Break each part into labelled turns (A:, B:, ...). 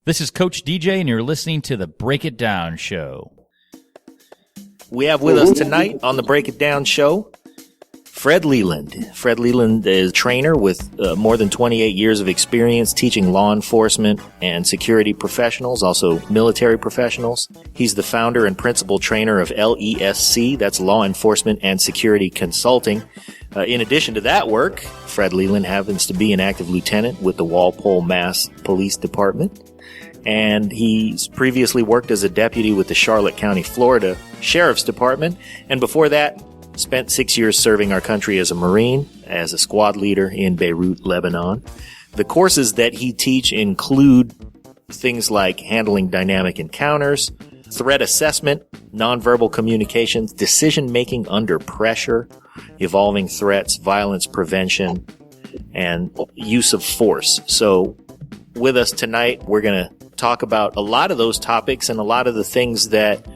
A: This is Coach DJ, and you're listening to the Break It Down Show.
B: We have with us tonight on the Break It Down Show, Fred Leland. Fred Leland is a trainer with more than 28 years of experience teaching law enforcement and security professionals, also military professionals. He's the founder and principal trainer of LESC, that's Law Enforcement and Security Consulting. In addition to that work, Fred Leland happens to be an active lieutenant with the Walpole, Mass. Police Department. And he's previously worked as a deputy with the Charlotte County, Florida Sheriff's Department. And before that, spent 6 years serving our country as a Marine, as a squad leader in Beirut, Lebanon. The courses that he teach include things like handling dynamic encounters, threat assessment, nonverbal communications, decision-making under pressure, evolving threats, violence prevention, and use of force. So with us tonight, we're going to talk about a lot of those topics and a lot of the things that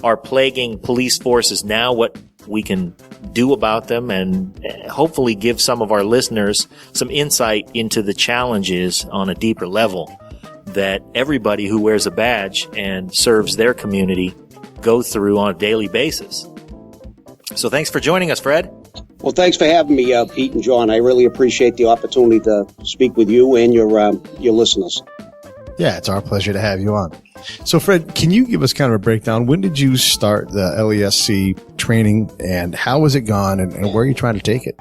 B: are plaguing police forces now, what we can do about them, and hopefully give some of our listeners some insight into the challenges on a deeper level that everybody who wears a badge and serves their community go through on a daily basis. So thanks for joining us, Fred.
C: Well, thanks for having me, Pete and John. I really appreciate the opportunity to speak with you and your listeners.
D: Yeah, it's our pleasure to have you on. So, Fred, can you give us kind of a breakdown? When did you start the LESC training, and how has it gone, and where are you trying to take it?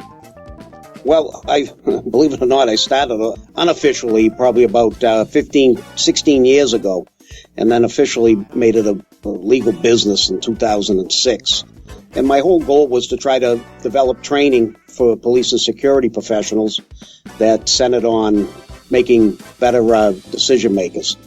C: Well, believe it or not, I started unofficially probably about 16 years ago, and then officially made it a legal business in 2006. And my whole goal was to try to develop training for police and security professionals that centered on making better decision makers,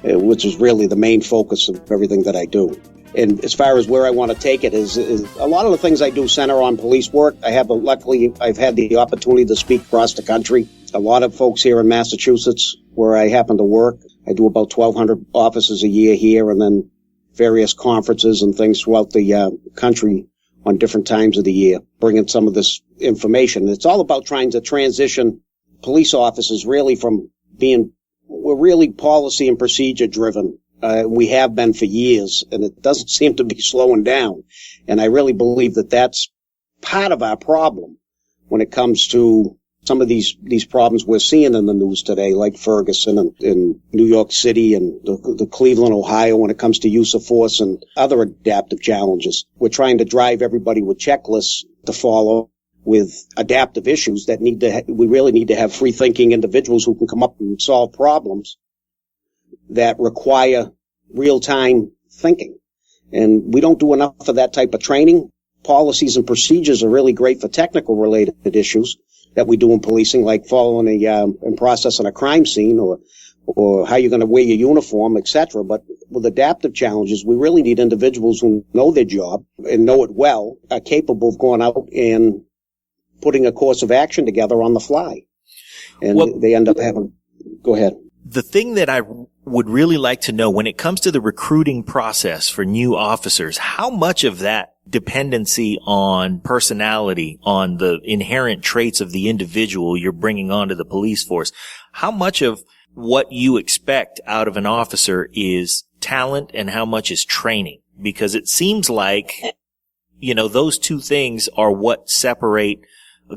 C: which is really the main focus of everything that I do. And as far as where I want to take it is a lot of the things I do center on police work. Luckily, I've had the opportunity to speak across the country. A lot of folks here in Massachusetts, where I happen to work, I do about 1,200 offices a year here, and then various conferences and things throughout the country on different times of the year, bringing some of this information. It's all about trying to transition police officers really from we're really policy and procedure driven. We have been for years, and it doesn't seem to be slowing down. And I really believe that that's part of our problem when it comes to some of these problems we're seeing in the news today, like Ferguson and in New York City and the Cleveland, Ohio, when it comes to use of force and other adaptive challenges. We're trying to drive everybody with checklists to follow with adaptive issues that we really need to have free-thinking individuals who can come up and solve problems that require real-time thinking. And we don't do enough of that type of training. Policies and procedures are really great for technical related issues that we do in policing, like following and processing a crime scene or how you're going to wear your uniform, etc. But with adaptive challenges, we really need individuals who know their job and know it well, are capable of going out and putting a course of action together on the fly. And they end up having, go ahead.
B: The thing that I would really like to know when it comes to the recruiting process for new officers, how much of that dependency on personality, on the inherent traits of the individual you're bringing onto the police force, how much of what you expect out of an officer is talent and how much is training? Because it seems like, those two things are what separate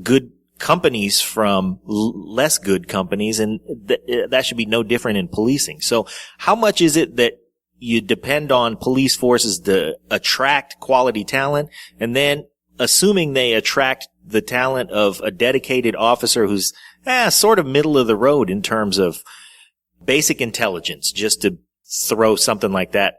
B: good companies from less good companies, and that should be no different in policing. So how much is it that you depend on police forces to attract quality talent, and then assuming they attract the talent of a dedicated officer who's sort of middle of the road in terms of basic intelligence, just to throw something like that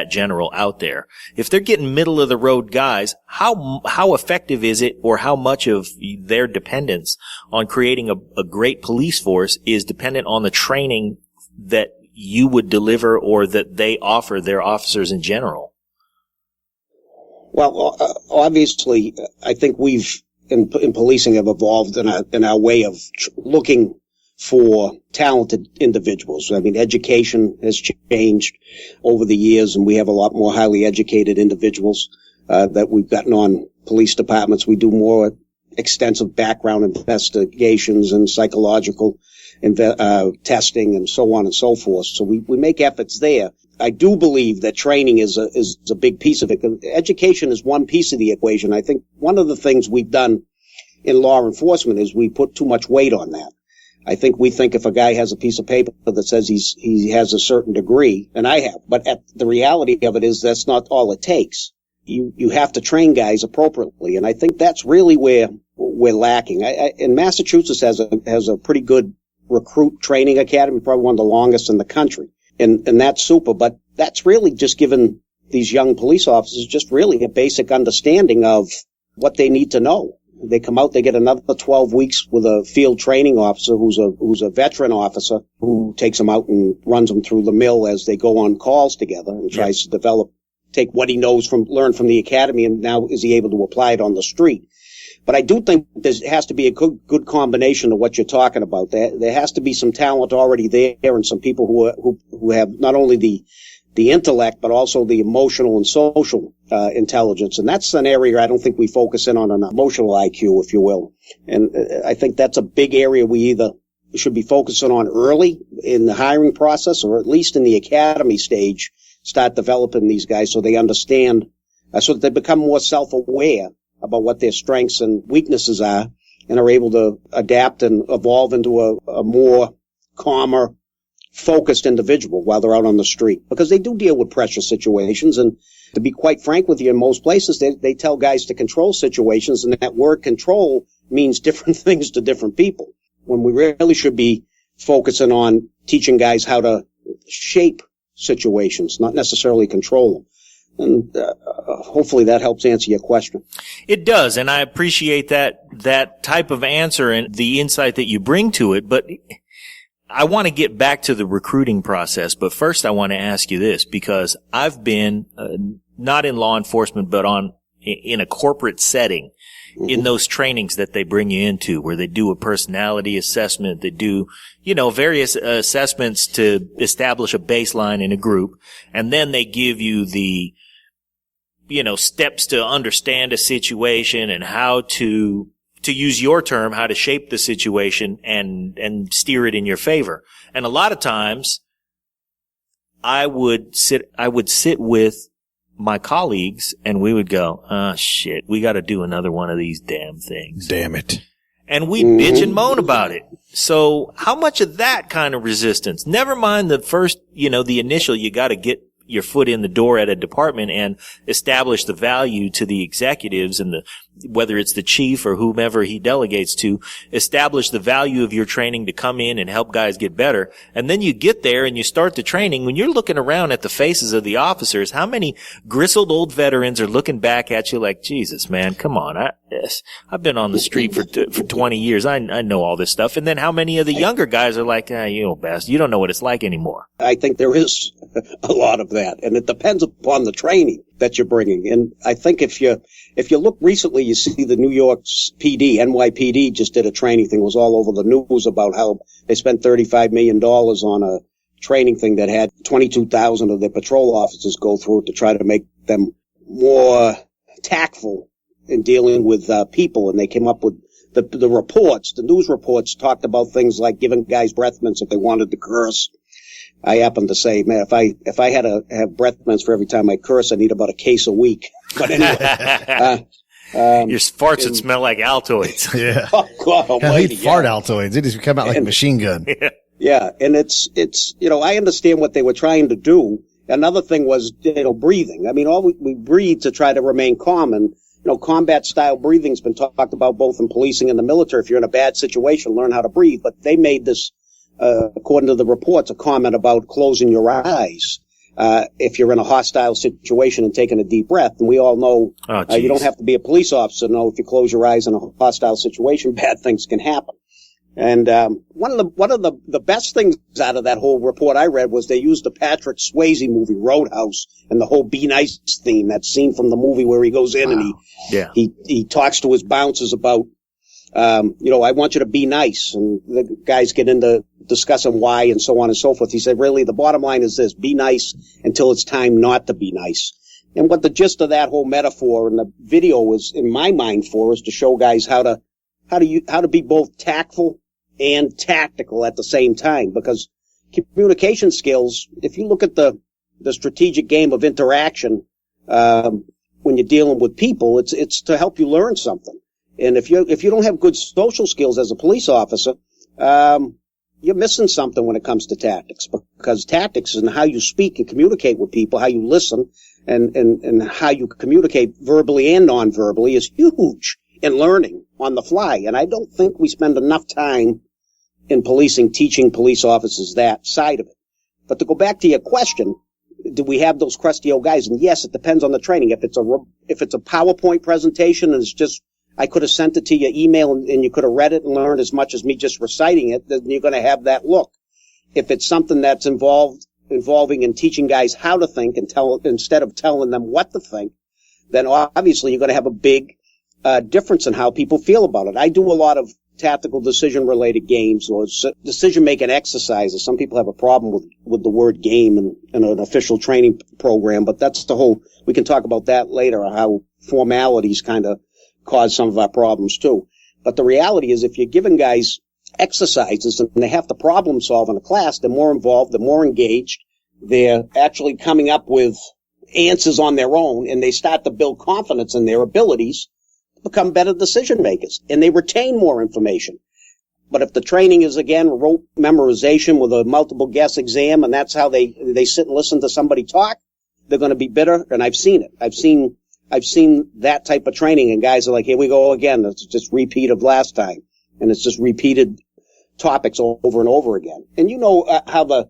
B: general out there. If they're getting middle of the road guys, how effective is it, or how much of their dependence on creating a great police force is dependent on the training that you would deliver or that they offer their officers in general?
C: Well, obviously, I think we've in policing have evolved in our way of looking for talented individuals. I mean, education has changed over the years, and we have a lot more highly educated individuals that we've gotten on police departments. We do more extensive background investigations and psychological testing and so on and so forth. So we make efforts there. I do believe that training is a big piece of it. Education is one piece of the equation. I think one of the things we've done in law enforcement is we put too much weight on that. I think we think if a guy has a piece of paper that says he has a certain degree, and I have, but the reality of it is that's not all it takes. You have to train guys appropriately, and I think that's really where we're lacking. And Massachusetts has a pretty good recruit training academy, probably one of the longest in the country, and that's super. But that's really just given these young police officers just really a basic understanding of what they need to know. They come out, they get another 12 weeks with a field training officer who's a veteran officer who takes them out and runs them through the mill as they go on calls together and tries to take what he knows learn from the academy, and now is he able to apply it on the street. But I do think there has to be a good combination of what you're talking about. There has to be some talent already there and some people who have not only the intellect, but also the emotional and social intelligence. And that's an area I don't think we focus in on an emotional IQ, if you will. And I think that's a big area we either should be focusing on early in the hiring process, or at least in the academy stage, start developing these guys so they understand, so that they become more self-aware about what their strengths and weaknesses are, and are able to adapt and evolve into a more calmer, focused individual while they're out on the street, because they do deal with pressure situations. And to be quite frank with you, in most places they tell guys to control situations, and that word control means different things to different people, when we really should be focusing on teaching guys how to shape situations, not necessarily control them. And hopefully that helps answer your question.
B: It does, and I appreciate that type of answer and the insight that you bring to it. But I want to get back to the recruiting process, but first I want to ask you this, because I've been not in law enforcement, but in a corporate setting, in those trainings that they bring you into, where they do a personality assessment, they do, various assessments to establish a baseline in a group, and then they give you the, steps to understand a situation and how to use your term, how to shape the situation and steer it in your favor. And a lot of times I would sit with my colleagues and we would go, oh shit, we got to do another one of these damn things.
D: Damn it.
B: And we'd bitch and moan about it. So how much of that kind of resistance, never mind the first, the initial, you got to get your foot in the door at a department and establish the value to the executives and whether it's the chief or whomever he delegates to, establish the value of your training to come in and help guys get better. And then you get there and you start the training. When you're looking around at the faces of the officers, how many grizzled old veterans are looking back at you like, Jesus, man, come on. I've been on the street for 20 years. I know all this stuff. And then how many of the younger guys are like, you old bastard, you don't know what it's like anymore.
C: I think there is a lot of that, and it depends upon the training that you're bringing. And I think if you look recently, you see the New York PD, NYPD just did a training thing. It was all over the news about how they spent $35 million on a training thing that had 22,000 of their patrol officers go through it to try to make them more tactful in dealing with people. And they came up with the reports. The news reports talked about things like giving guys breath mints if they wanted to curse. I happen to say, man, if I had to have breath mints for every time I curse, I need about a case a week. But anyway,
B: your farts would smell like Altoids.
D: Yeah.
C: Oh God Almighty!
D: He'd fart Altoids. They just come out like a machine gun.
C: Yeah, and it's I understand what they were trying to do. Another thing was breathing. I mean, we breathe to try to remain calm, and combat style breathing's been talked about both in policing and the military. If you're in a bad situation, learn how to breathe. But they made this, according to the reports, a comment about closing your eyes if you're in a hostile situation and taking a deep breath. And we all know you don't have to be a police officer to know if you close your eyes in a hostile situation, bad things can happen. And one of the best things out of that whole report I read was they used the Patrick Swayze movie Roadhouse and the whole Be Nice theme, that scene from the movie where he goes in and he talks to his bouncers about I want you to be nice, and the guys get into discussing why and so on and so forth. He said, really, the bottom line is this: be nice until it's time not to be nice. And what the gist of that whole metaphor and the video was, in my mind, for is to show guys how to be both tactful and tactical at the same time, because communication skills, if you look at the strategic game of interaction, when you're dealing with people, it's to help you learn something. And if you don't have good social skills as a police officer, you're missing something when it comes to tactics, because tactics is in how you speak and communicate with people, how you listen, and how you communicate verbally and non-verbally is huge in learning on the fly. And I don't think we spend enough time in policing teaching police officers that side of it. But to go back to your question, do we have those crusty old guys? And yes, it depends on the training. If it's a PowerPoint presentation and it's just, I could have sent it to your email and you could have read it and learned as much as me just reciting it, then you're going to have that look. If it's something that's involving in teaching guys how to think and instead of telling them what to think, then obviously you're going to have a big difference in how people feel about it. I do a lot of tactical decision-related games or decision-making exercises. Some people have a problem with the word game in an official training program, but that's we can talk about that later, how formalities kind of cause some of our problems too. But the reality is, if you're giving guys exercises and they have to problem solve in a class, they're more involved, they're more engaged, they're actually coming up with answers on their own, and they start to build confidence in their abilities, become better decision makers, and they retain more information. But if the training is, again, rote memorization with a multiple guess exam, and that's how they sit and listen to somebody talk, they're going to be bitter. And I've seen it. I've seen that type of training, and guys are like, here we go again. It's just repeat of last time, and it's just repeated topics over and over again. And you know how the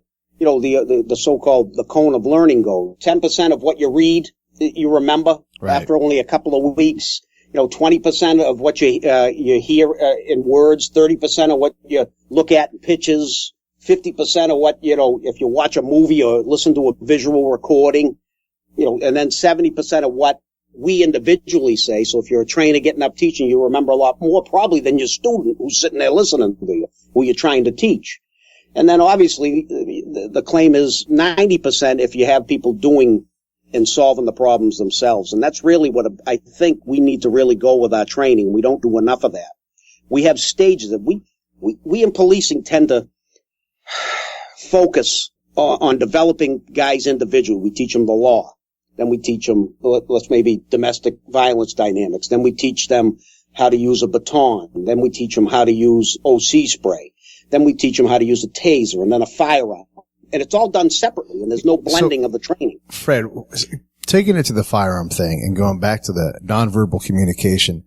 C: so-called the cone of learning goes. 10% of what you read, you remember after only a couple of weeks. 20% of what you hear in words, 30% of what you look at in pictures, 50% of what, if you watch a movie or listen to a visual recording, and then 70% of what we individually say. So if you're a trainer getting up teaching, you remember a lot more probably than your student who's sitting there listening to you, who you're trying to teach. And then obviously the claim is 90% if you have people doing and solving the problems themselves. And that's really what I think we need to really go with our training. We don't do enough of that. We have stages that we in policing tend to focus on developing guys individually. We teach them the law. Then we teach them, let's maybe domestic violence dynamics. Then we teach them how to use a baton. Then we teach them how to use OC spray. Then we teach them how to use a taser and then a firearm. And it's all done separately, and there's no blending of the training.
D: Fred, taking it to the firearm thing and going back to the nonverbal communication,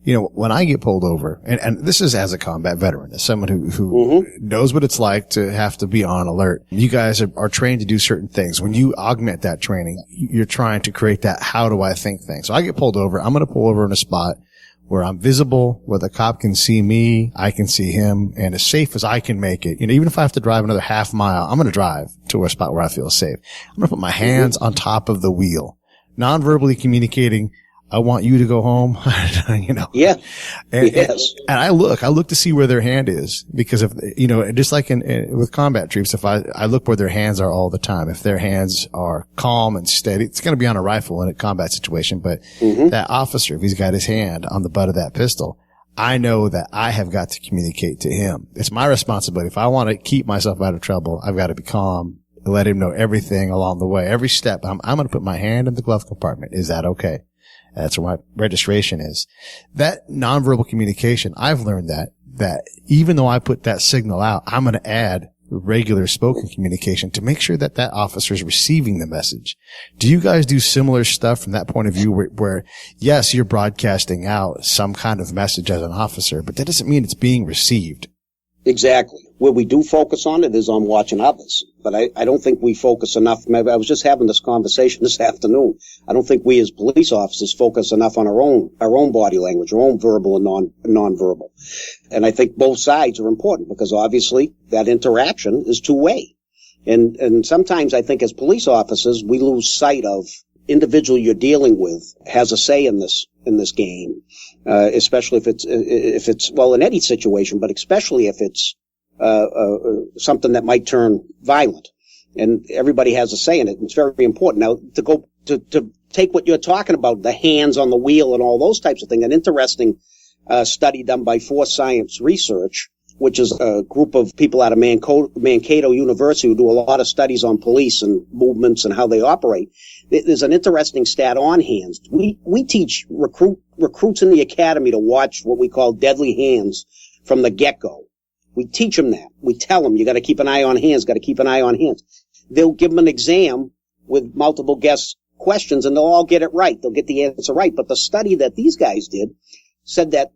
D: when I get pulled over, and this is as a combat veteran, as someone who knows what it's like to have to be on alert. You guys are trained to do certain things. When you augment that training, you're trying to create that how do I think thing. So I get pulled over. I'm going to pull over in a spot where I'm visible, where the cop can see me, I can see him, and as safe as I can make it. Even if I have to drive another half mile, I'm going to drive to a spot where I feel safe. I'm going to put my hands on top of the wheel, non-verbally communicating, I want you to go home,
C: Yeah.
D: And,
C: yes.
D: And I look to see where their hand is, because if, just like with combat troops, if I look where their hands are all the time, if their hands are calm and steady, it's going to be on a rifle in a combat situation. But that officer, if he's got his hand on the butt of that pistol, I know that I have got to communicate to him. It's my responsibility. If I want to keep myself out of trouble, I've got to be calm, let him know everything along the way, every step. I'm going to put my hand in the glove compartment. Is that okay? That's where my registration is. That nonverbal communication, I've learned that even though I put that signal out, I'm going to add regular spoken communication to make sure that officer is receiving the message. Do you guys do similar stuff from that point of view where yes, you're broadcasting out some kind of message as an officer, but that doesn't mean it's being received?
C: Exactly. Where we do focus on it is on watching others. But I don't think we focus enough. Maybe I was just having this conversation this afternoon. I don't think we as police officers focus enough on our own body language, our own verbal and non-verbal. And I think both sides are important, because obviously that interaction is two-way. And sometimes I think as police officers, we lose sight of individual you're dealing with has a say in this game. Especially if it's well, in any situation, but especially if it's something that might turn violent, and everybody has a say in it. It's very important. Now, to take what you're talking about, the hands on the wheel and all those types of things, an interesting study done by Force Science Research which is a group of people out of Mankato University who do a lot of studies on police and movements and how they operate. There's an interesting stat on hands. We teach recruits in the academy to watch what we call deadly hands from the get-go. We teach them that. We tell them, you got to keep an eye on hands, got to keep an eye on hands. They'll give them an exam with multiple guess questions, and they'll all get it right. They'll get the answer right. But the study that these guys did said that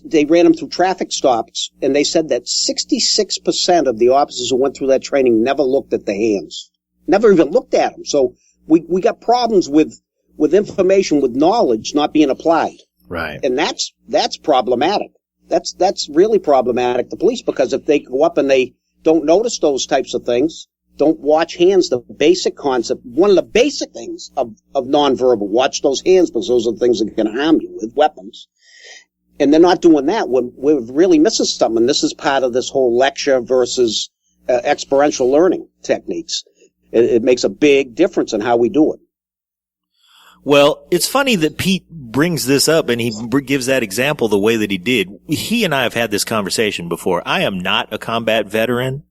C: they ran them through traffic stops, and they said that 66% of the officers who went through that training never looked at the hands, never even looked at them. So we got problems with information, with knowledge not being applied.
B: Right.
C: And that's problematic. That's really problematic to police, because if they go up and they don't notice those types of things, don't watch hands, the basic concept, one of the basic things of nonverbal, watch those hands, because those are the things that can harm you with weapons. And they're not doing that. We're really missing something. This is part of this whole lecture versus experiential learning techniques. It makes a big difference in how we do it.
B: Well, it's funny that Pete brings this up and he gives that example the way that he did. He and I have had this conversation before. I am not a combat veteran,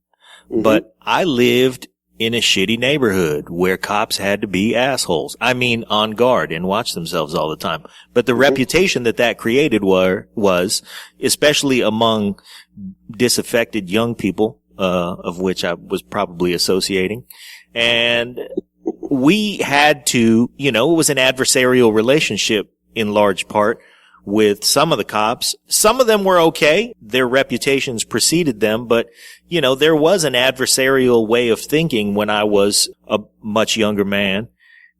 B: but I lived in a shitty neighborhood where cops had to be assholes. I mean, on guard and watch themselves all the time. But the reputation that created was, especially among disaffected young people, of which I was probably associating. And we had to, it was an adversarial relationship in large part with some of the cops. Some of them were okay. Their reputations preceded them, but, there was an adversarial way of thinking when I was a much younger man.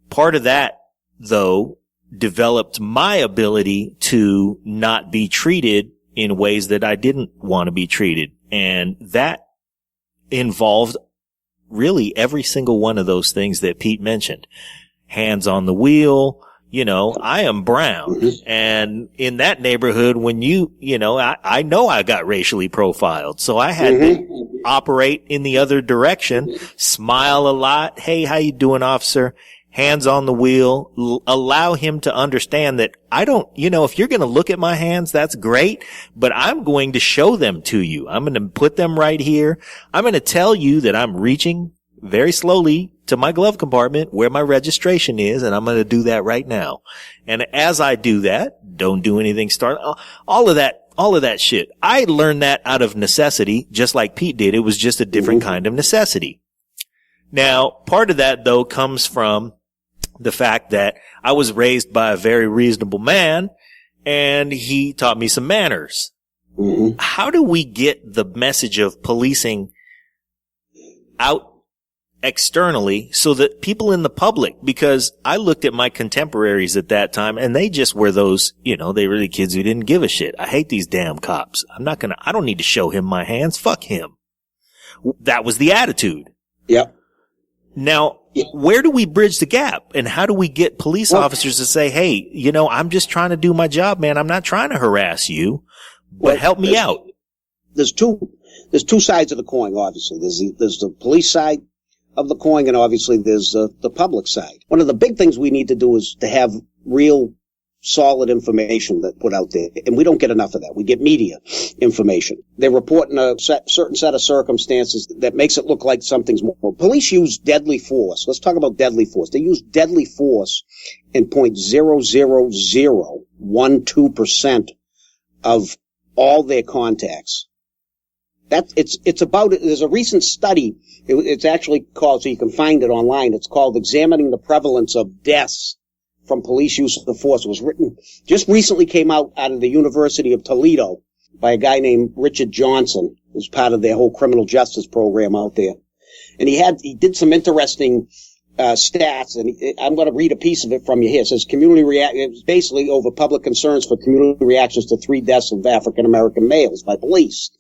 B: Part of that, though, developed my ability to not be treated in ways that I didn't want to be treated. And that involved really every single one of those things that Pete mentioned. Hands on the wheel. I am brown. And in that neighborhood, when I know I got racially profiled. So I had to operate in the other direction, smile a lot. Hey, how you doing, officer? Hands on the wheel. Allow him to understand that I don't, if you're going to look at my hands, that's great, but I'm going to show them to you. I'm going to put them right here. I'm going to tell you that I'm reaching very slowly to my glove compartment where my registration is, and I'm going to do that right now. And as I do that, don't do anything, start all of that shit. I learned that out of necessity, just like Pete did. It was just a different kind of necessity. Now, part of that, though, comes from the fact that I was raised by a very reasonable man, and he taught me some manners. How do we get the message of policing out externally so that people in the public, because I looked at my contemporaries at that time and they just were those, they were the kids who didn't give a shit. I hate these damn cops. I don't need to show him my hands. Fuck him. That was the attitude. Yep. Now, where do we bridge the gap, and how do we get police officers to say, hey, I'm just trying to do my job, man. I'm not trying to harass you, but help me out.
C: There's two sides of the coin, obviously. There's the police side of the coin, and obviously there's the public side. One of the big things we need to do is to have real solid information that put out there, and we don't get enough of that. We get media information. They're reporting a certain set of circumstances that makes it look like something's more. Police use deadly force. Let's talk about deadly force. They use deadly force in 0.00012% of all their contacts. It's about, there's a recent study, it's actually called, so you can find it online, it's called Examining the Prevalence of Deaths from Police Use of Force. It was written, just recently came out of the University of Toledo by a guy named Richard Johnson, who's part of their whole criminal justice program out there. And he did some interesting stats, and I'm going to read a piece of it from you here. It says it was basically over public concerns for community reactions to 3 deaths of African American males by police.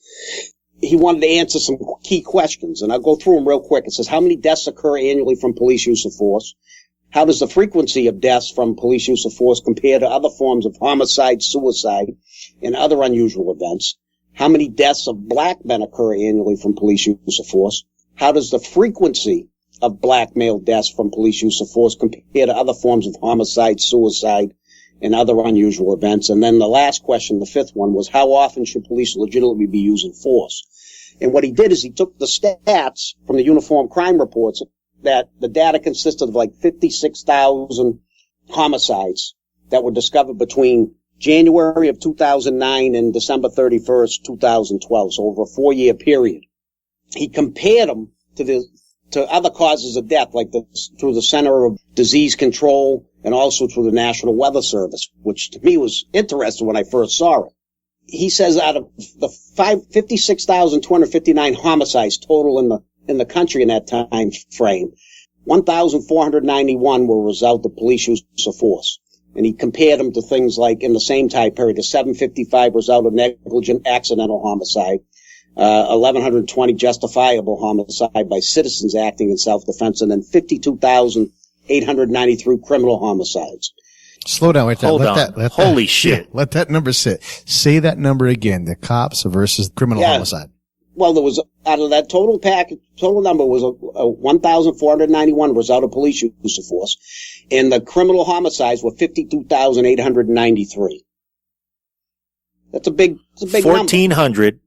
C: He wanted to answer some key questions, and I'll go through them real quick. It says, how many deaths occur annually from police use of force? How does the frequency of deaths from police use of force compare to other forms of homicide, suicide, and other unusual events? How many deaths of black men occur annually from police use of force? How does the frequency of black male deaths from police use of force compare to other forms of homicide, suicide, and other unusual events. And then the last question, the fifth one, was how often should police legitimately be using force? And what he did is he took the stats from the uniform crime reports that the data consisted of like 56,000 homicides that were discovered between January of 2009 and December 31st, 2012, so over a 4-year period. He compared them to other causes of death, like through the Center of Disease Control and also through the National Weather Service, which to me was interesting when I first saw it. He says out of the 56,259 homicides total in the country in that time frame, 1,491 were a result of police use of force. And he compared them to things like in the same time period, the 755 result of negligent accidental homicide, 1,120 justifiable homicide by citizens acting in self-defense, and then 52,893 criminal homicides.
D: Slow down right there.
B: Hold on. Holy shit.
D: Yeah, let that number sit. Say that number again. The cops versus criminal homicide.
C: Well, there was, out of that total number was 1,491 was out of police use of force, and the criminal homicides were 52,893. That's a big
B: 1,400 number.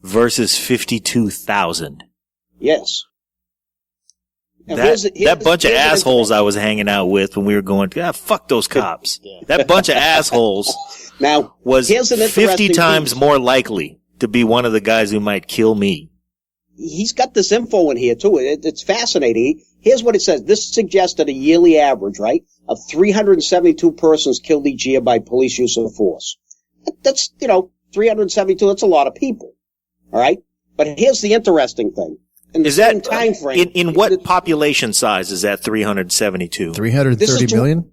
B: Versus 52,000.
C: Yes.
B: That bunch of assholes I was hanging out with when we were going, fuck those cops. That bunch of assholes
C: now
B: was 50 times more likely to be one of the guys who might kill me.
C: He's got this info in here too. It's fascinating. Here's what it says. This suggested a yearly average, right, of 372 persons killed each year by police use of force. That's, 372, that's a lot of people. All right? But here's the interesting thing. In the same time frame.
B: In what population size is that 372?
D: 330 million?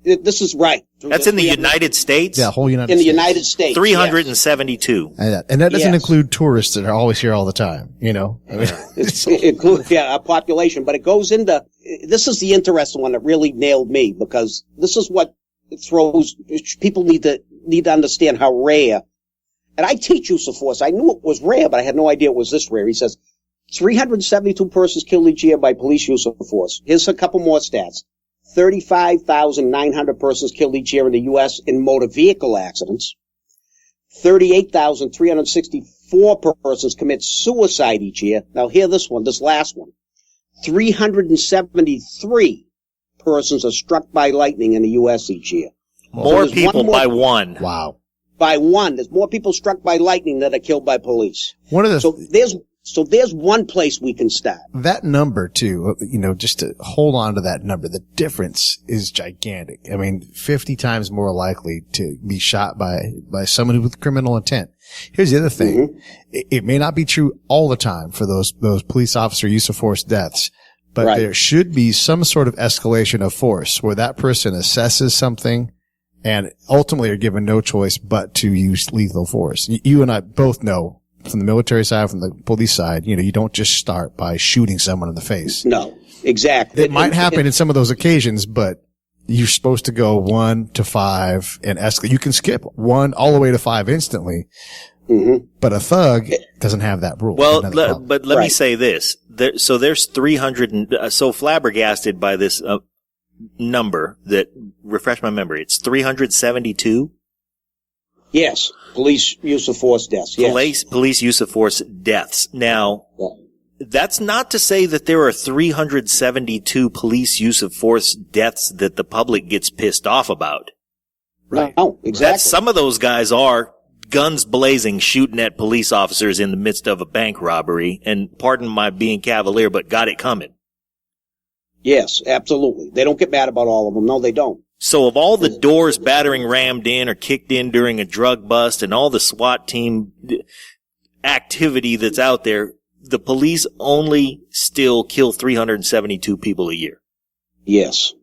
C: This is right.
B: That's in the United States?
D: Yeah, whole United States.
C: In the United States.
B: 372.
D: Yes. And that doesn't include tourists that are always here all the time, I mean,
C: it includes, a population, but it goes into, this is the interesting one that really nailed me, because this is what people need to understand how rare. And I teach use of force. I knew it was rare, but I had no idea it was this rare. He says, 372 persons killed each year by police use of force. Here's a couple more stats. 35,900 persons killed each year in the U.S. in motor vehicle accidents. 38,364 persons commit suicide each year. Now hear this last one. 373 persons are struck by lightning in the U.S. each year.
B: More people by one.
D: Wow.
C: By one. There's more people struck by lightning than are killed by police. So there's one place we can start.
D: That number too, just to hold on to that number, the difference is gigantic. I mean, 50 times more likely to be shot by someone with criminal intent. Here's the other thing. Mm-hmm. It may not be true all the time for those police officer use of force deaths, but there should be some sort of escalation of force where that person assesses something and ultimately are given no choice but to use lethal force. You and I both know from the military side, from the police side, you don't just start by shooting someone in the face.
C: No, exactly.
D: It might happen in some of those occasions, but you're supposed to go 1 to 5 and escalate. You can skip 1 all the way to 5 instantly. Mm-hmm. But a thug doesn't have that rule.
B: Well, but let me say this. There's 300 so flabbergasted by this number that, refresh my memory, it's 372?
C: Yes. Police use of force deaths. Yes.
B: Police use of force deaths. Now, that's not to say that there are 372 police use of force deaths that the public gets pissed off about.
C: Right. No, exactly.
B: Some of those guys are guns blazing, shooting at police officers in the midst of a bank robbery, and pardon my being cavalier, but got it coming.
C: Yes, absolutely. They don't get mad about all of them. No, they don't.
B: So of all the doors battering rammed in or kicked in during a drug bust and all the SWAT team activity that's out there, the police only still kill 372 people a year.
C: Yes.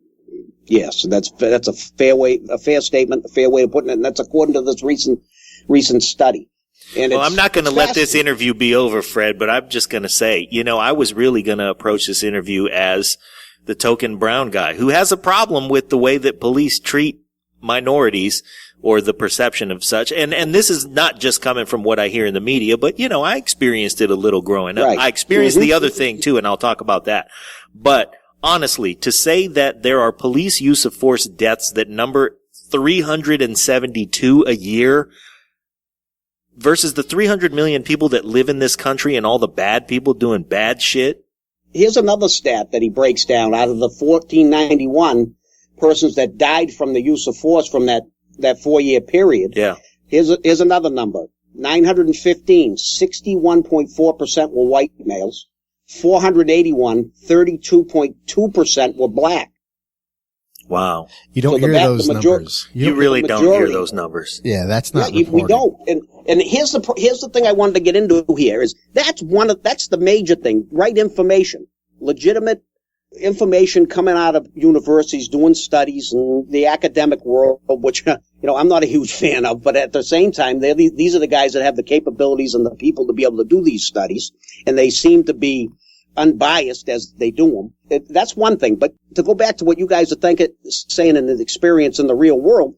C: Yes. That's a fair statement, a fair way of putting it. And that's according to this recent study. And
B: I'm not going to let this interview be over, Fred, but I'm just going to say, I was really going to approach this interview as the token brown guy who has a problem with the way that police treat minorities or the perception of such. And this is not just coming from what I hear in the media, but, I experienced it a little growing up. Right. I experienced the other thing too, and I'll talk about that. But honestly, to say that there are police use of force deaths that number 372 a year versus the 300 million people that live in this country and all the bad people doing bad shit.
C: Here's another stat that he breaks down. Out of the 1491 persons that died from the use of force from that 4-year period.
B: Yeah.
C: Here's another number. 915, 61.4% were white males. 481, 32.2% were black.
B: Wow.
D: You don't hear those numbers.
B: You really don't hear those numbers.
D: Yeah, that's not
C: reported. We don't. And here's the thing I wanted to get into here is that's the major thing. Right information. Legitimate information coming out of universities, doing studies in the academic world, which, I'm not a huge fan of, but at the same time, these are the guys that have the capabilities and the people to be able to do these studies, and they seem to be unbiased as they do them. That's one thing. But to go back to what you guys are saying in the experience in the real world,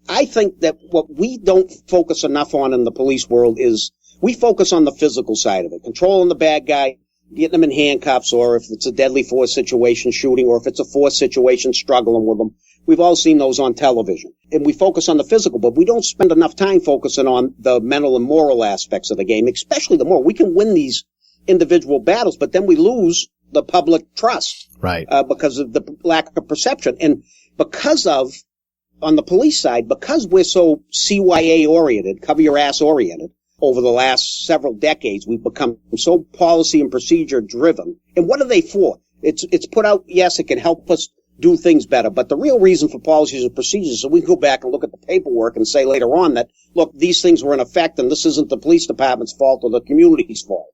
C: I think that what we don't focus enough on in the police world is we focus on the physical side of it, controlling the bad guy, getting them in handcuffs, or if it's a deadly force situation, shooting, or if it's a force situation, struggling with them. We've all seen those on television. And we focus on the physical, but we don't spend enough time focusing on the mental and moral aspects of the game, especially the moral. We can win these individual battles, but then we lose the public trust.
D: Right.
C: Because of the lack of perception. And on the police side, because we're so CYA oriented, cover your ass oriented, over the last several decades, we've become so policy and procedure driven. And what are they for? It's put out, yes, it can help us do things better, but the real reason for policies and procedures is so we can go back and look at the paperwork and say later on that, look, these things were in effect and this isn't the police department's fault or the community's fault.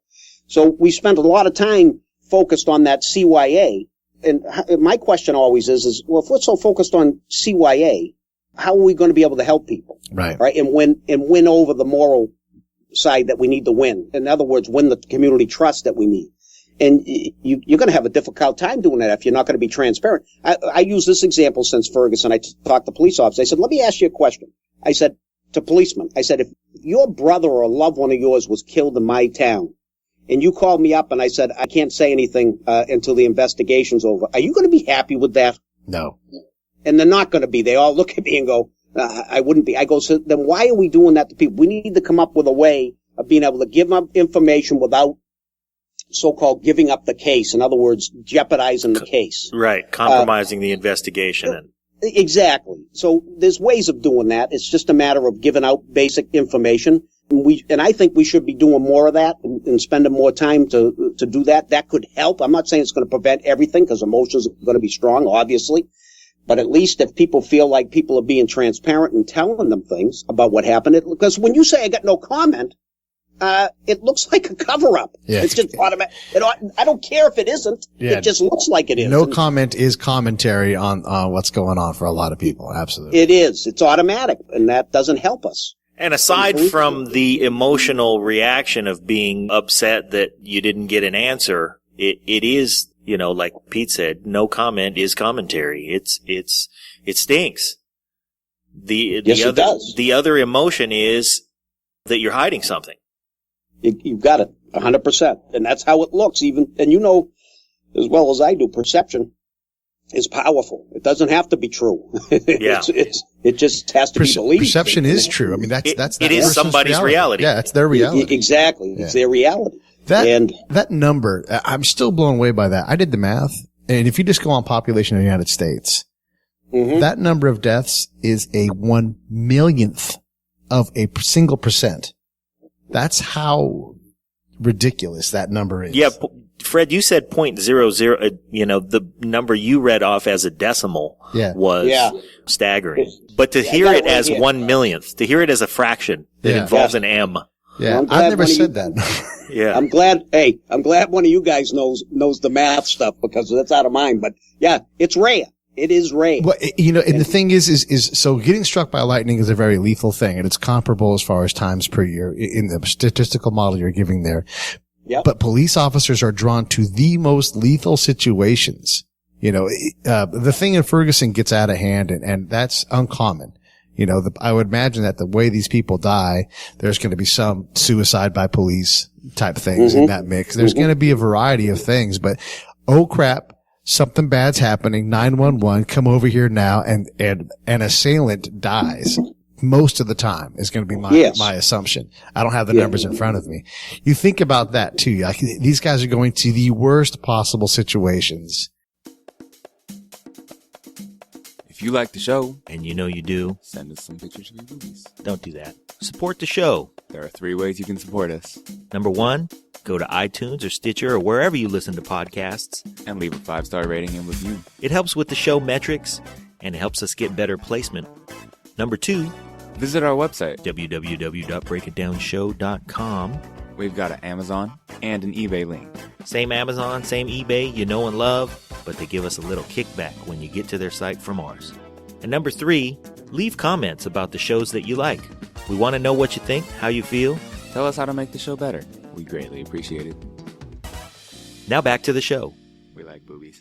C: So we spent a lot of time focused on that CYA. And my question always is, well, if we're so focused on CYA, how are we going to be able to help people?
D: Right.
C: Right. And win over the moral side that we need to win. In other words, win the community trust that we need. And you're going to have a difficult time doing that if you're not going to be transparent. I use this example since Ferguson. I talked to police officers. I said, let me ask you a question. I said to policemen, if your brother or a loved one of yours was killed in my town and you called me up and I said, I can't say anything until the investigation's over, are you going to be happy with that?
D: No.
C: And they're not going to be. They all look at me and go, I wouldn't be. I go, so then why are we doing that to people? We need to come up with a way of being able to give them information without so-called giving up the case. In other words, jeopardizing the case. Right.
B: Compromising the investigation.
C: Exactly. So there's ways of doing that. It's just a matter of giving out basic information. And I think we should be doing more of that and spending more time to do that. That could help. I'm not saying it's going to prevent everything because emotions are going to be strong, obviously. But at least if people feel like people are being transparent and telling them things about what happened, because when you say I got no comment, it looks like a cover-up.
D: Yeah.
C: It's just automatic. I don't care if it isn't. Yeah. It just looks like it is.
D: No comment is commentary on what's going on for a lot of people. Absolutely.
C: It is. It's automatic, and that doesn't help us.
B: And aside from the emotional reaction of being upset that you didn't get an answer, it is, like Pete said, no comment is commentary. It stinks.
C: It does.
B: The other emotion is that you're hiding something.
C: You've got it 100%. And that's how it looks and as well as I do, perception is powerful. It doesn't have to be true.
B: Yeah.
C: It just has to be believed.
D: Perception is true. I mean, that's
B: it is somebody's reality.
D: Yeah, it's their reality.
C: Exactly.
D: Yeah.
C: It's their reality.
D: That number, I'm still blown away by that. I did the math, and if you just go on population of the United States, that number of deaths is a 1/1,000,000th of a single percent. That's how ridiculous that number is.
B: Yeah, Fred, you said 0.00, the number you read off as a decimal was staggering. But to hear it as 1/1,000,000th, to hear it as a fraction that involves an M.
D: Yeah, I've never said that.
B: Yeah.
C: I'm glad one of you guys knows the math stuff because that's out of mine. But yeah, it's rare. It is rare.
D: Well, and the thing is so getting struck by lightning is a very lethal thing, and it's comparable as far as times per year in the statistical model you're giving there.
C: Yep.
D: But police officers are drawn to the most lethal situations. The thing in Ferguson gets out of hand, and that's uncommon. I would imagine that the way these people die, there's going to be some suicide by police type things in that mix. There's going to be a variety of things, but oh crap, something bad's happening, 911, come over here now, and an assailant dies. Most of the time is going to be my assumption. I don't have the numbers in front of me. You think about that too. Like, these guys are going to the worst possible situations.
E: If you like the show,
B: and you know you do,
E: send us some pictures of your movies.
B: Don't do that. Support the show.
E: There are 3 ways you can support us.
B: Number 1, go to iTunes or Stitcher or wherever you listen to podcasts.
E: And leave a 5-star rating and review.
B: It helps with the show metrics, and it helps us get better placement. Number 2,
E: visit our website,
B: www.breakitdownshow.com.
E: We've got an Amazon and an eBay link.
B: Same Amazon, same eBay, you know and love, but they give us a little kickback when you get to their site from ours. And number 3, leave comments about the shows that you like. We want to know what you think, how you feel.
E: Tell us how to make the show better. We greatly appreciate it.
B: Now back to the show.
E: We like boobies.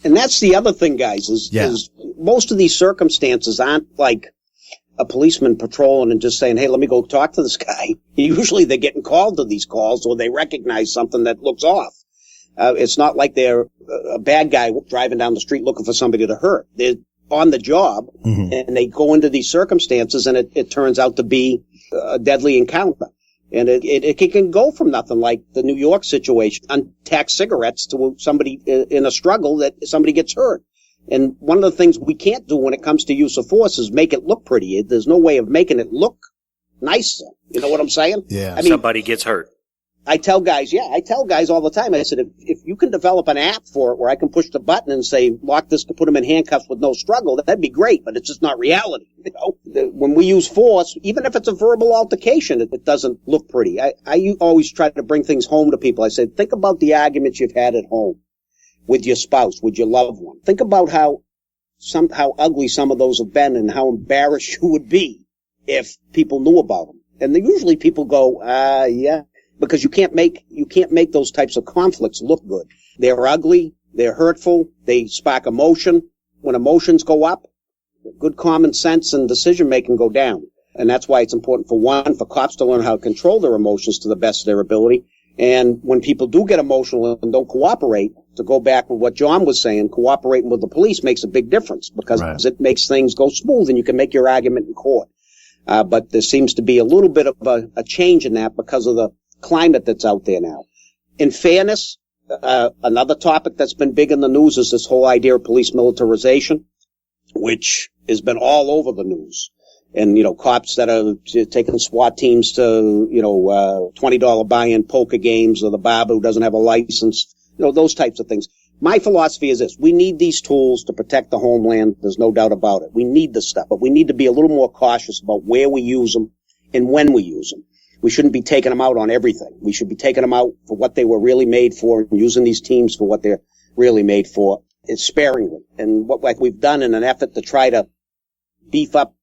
C: And that's the other thing, guys, is most of these circumstances aren't like a policeman patrolling and just saying, hey, let me go talk to this guy. Usually they're getting called to these calls or they recognize something that looks off. It's not like they're a bad guy driving down the street looking for somebody to hurt. They're on the job, and they go into these circumstances, and it turns out to be a deadly encounter. And it can go from nothing like the New York situation, untaxed cigarettes, to somebody in a struggle that somebody gets hurt. And one of the things we can't do when it comes to use of force is make it look pretty. There's no way of making it look nicer. You know what I'm saying?
D: Yeah.
C: I mean,
B: somebody gets hurt.
C: I tell guys all the time, I said, if you can develop an app for it where I can push the button and say, lock this, put them in handcuffs with no struggle, that'd be great, but it's just not reality. You know, when we use force, even if it's a verbal altercation, it doesn't look pretty. I always try to bring things home to people. I said, think about the arguments you've had at home with your spouse, with your loved one. Think about how ugly some of those have been and how embarrassed you would be if people knew about them. And usually people go, yeah. Because you can't make those types of conflicts look good. They're ugly, they're hurtful, they spark emotion. When emotions go up, good common sense and decision making go down. And that's why it's important for cops to learn how to control their emotions to the best of their ability. And when people do get emotional and don't cooperate, to go back with what John was saying, cooperating with the police makes a big difference because it makes things go smooth and you can make your argument in court. But there seems to be a little bit of a change in that because of the climate that's out there now. In fairness, another topic that's been big in the news is this whole idea of police militarization, which has been all over the news. And, you know, cops that are taking SWAT teams to, you know, $20 buy-in poker games, or the barber who doesn't have a license, you know, those types of things. My philosophy is this: we need these tools to protect the homeland. There's no doubt about it. We need this stuff, but we need to be a little more cautious about where we use them and when we use them. We shouldn't be taking them out on everything. We should be taking them out for what they were really made for and using these teams for what they're really made for, sparingly. And what like we've done in an effort to try to beef up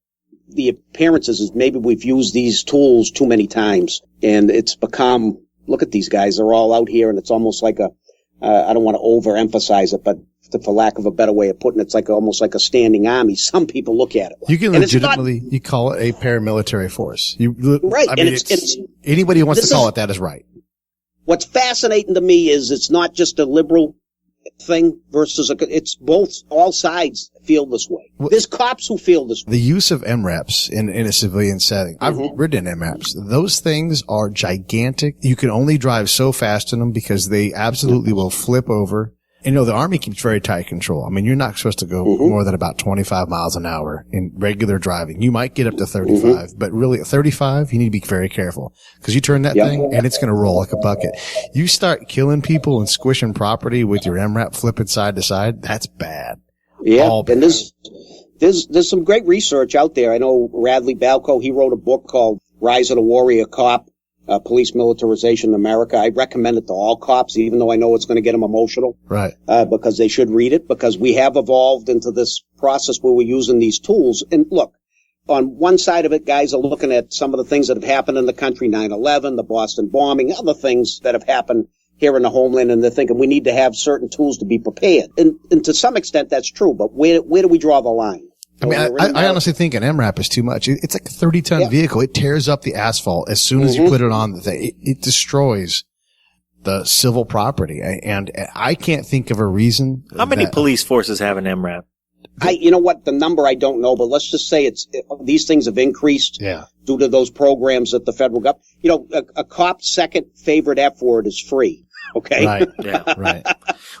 C: the appearances is maybe we've used these tools too many times. And it's become, look at these guys, they're all out here, and it's almost like I don't want to overemphasize it, but for lack of a better way of putting it, it's like almost like a standing army. Some people look at it.
D: You can legitimately, you call it a paramilitary force.
C: Right.
D: I mean, it's anybody who wants to call it that is right.
C: What's fascinating to me is it's not just a liberal thing versus it's both, all sides feel this way. There's cops who feel this way.
D: The use of MRAPs in a civilian setting. I've ridden MRAPs. Those things are gigantic. You can only drive so fast in them because they absolutely will flip over. And, you know, the Army keeps very tight control. I mean, you're not supposed to go more than about 25 miles an hour in regular driving. You might get up to 35, but really at 35, you need to be very careful because you turn that thing and it's going to roll like a bucket. You start killing people and squishing property with your MRAP flipping side to side. That's bad.
C: Yeah. And there's some great research out there. I know Radley Balco, he wrote a book called Rise of the Warrior Cop. Police militarization in America. I recommend it to all cops, even though I know it's going to get them emotional.
D: Right.
C: Because they should read it, because we have evolved into this process where we're using these tools. And look, on one side of it, guys are looking at some of the things that have happened in the country, 9/11, the Boston bombing, other things that have happened here in the homeland, and they're thinking we need to have certain tools to be prepared. And to some extent, that's true, but where do we draw the line?
D: I mean, I honestly think an MRAP is too much. It's like a 30-ton vehicle. It tears up the asphalt as soon as you put it on the thing. It destroys the civil property. And I can't think of a reason.
B: How many police forces have an MRAP?
C: You know what? The number I don't know, but let's just say these things have increased due to those programs that the federal government. You know, a cop's second favorite F word is free. Okay.
D: Right.
B: Yeah.
D: Right.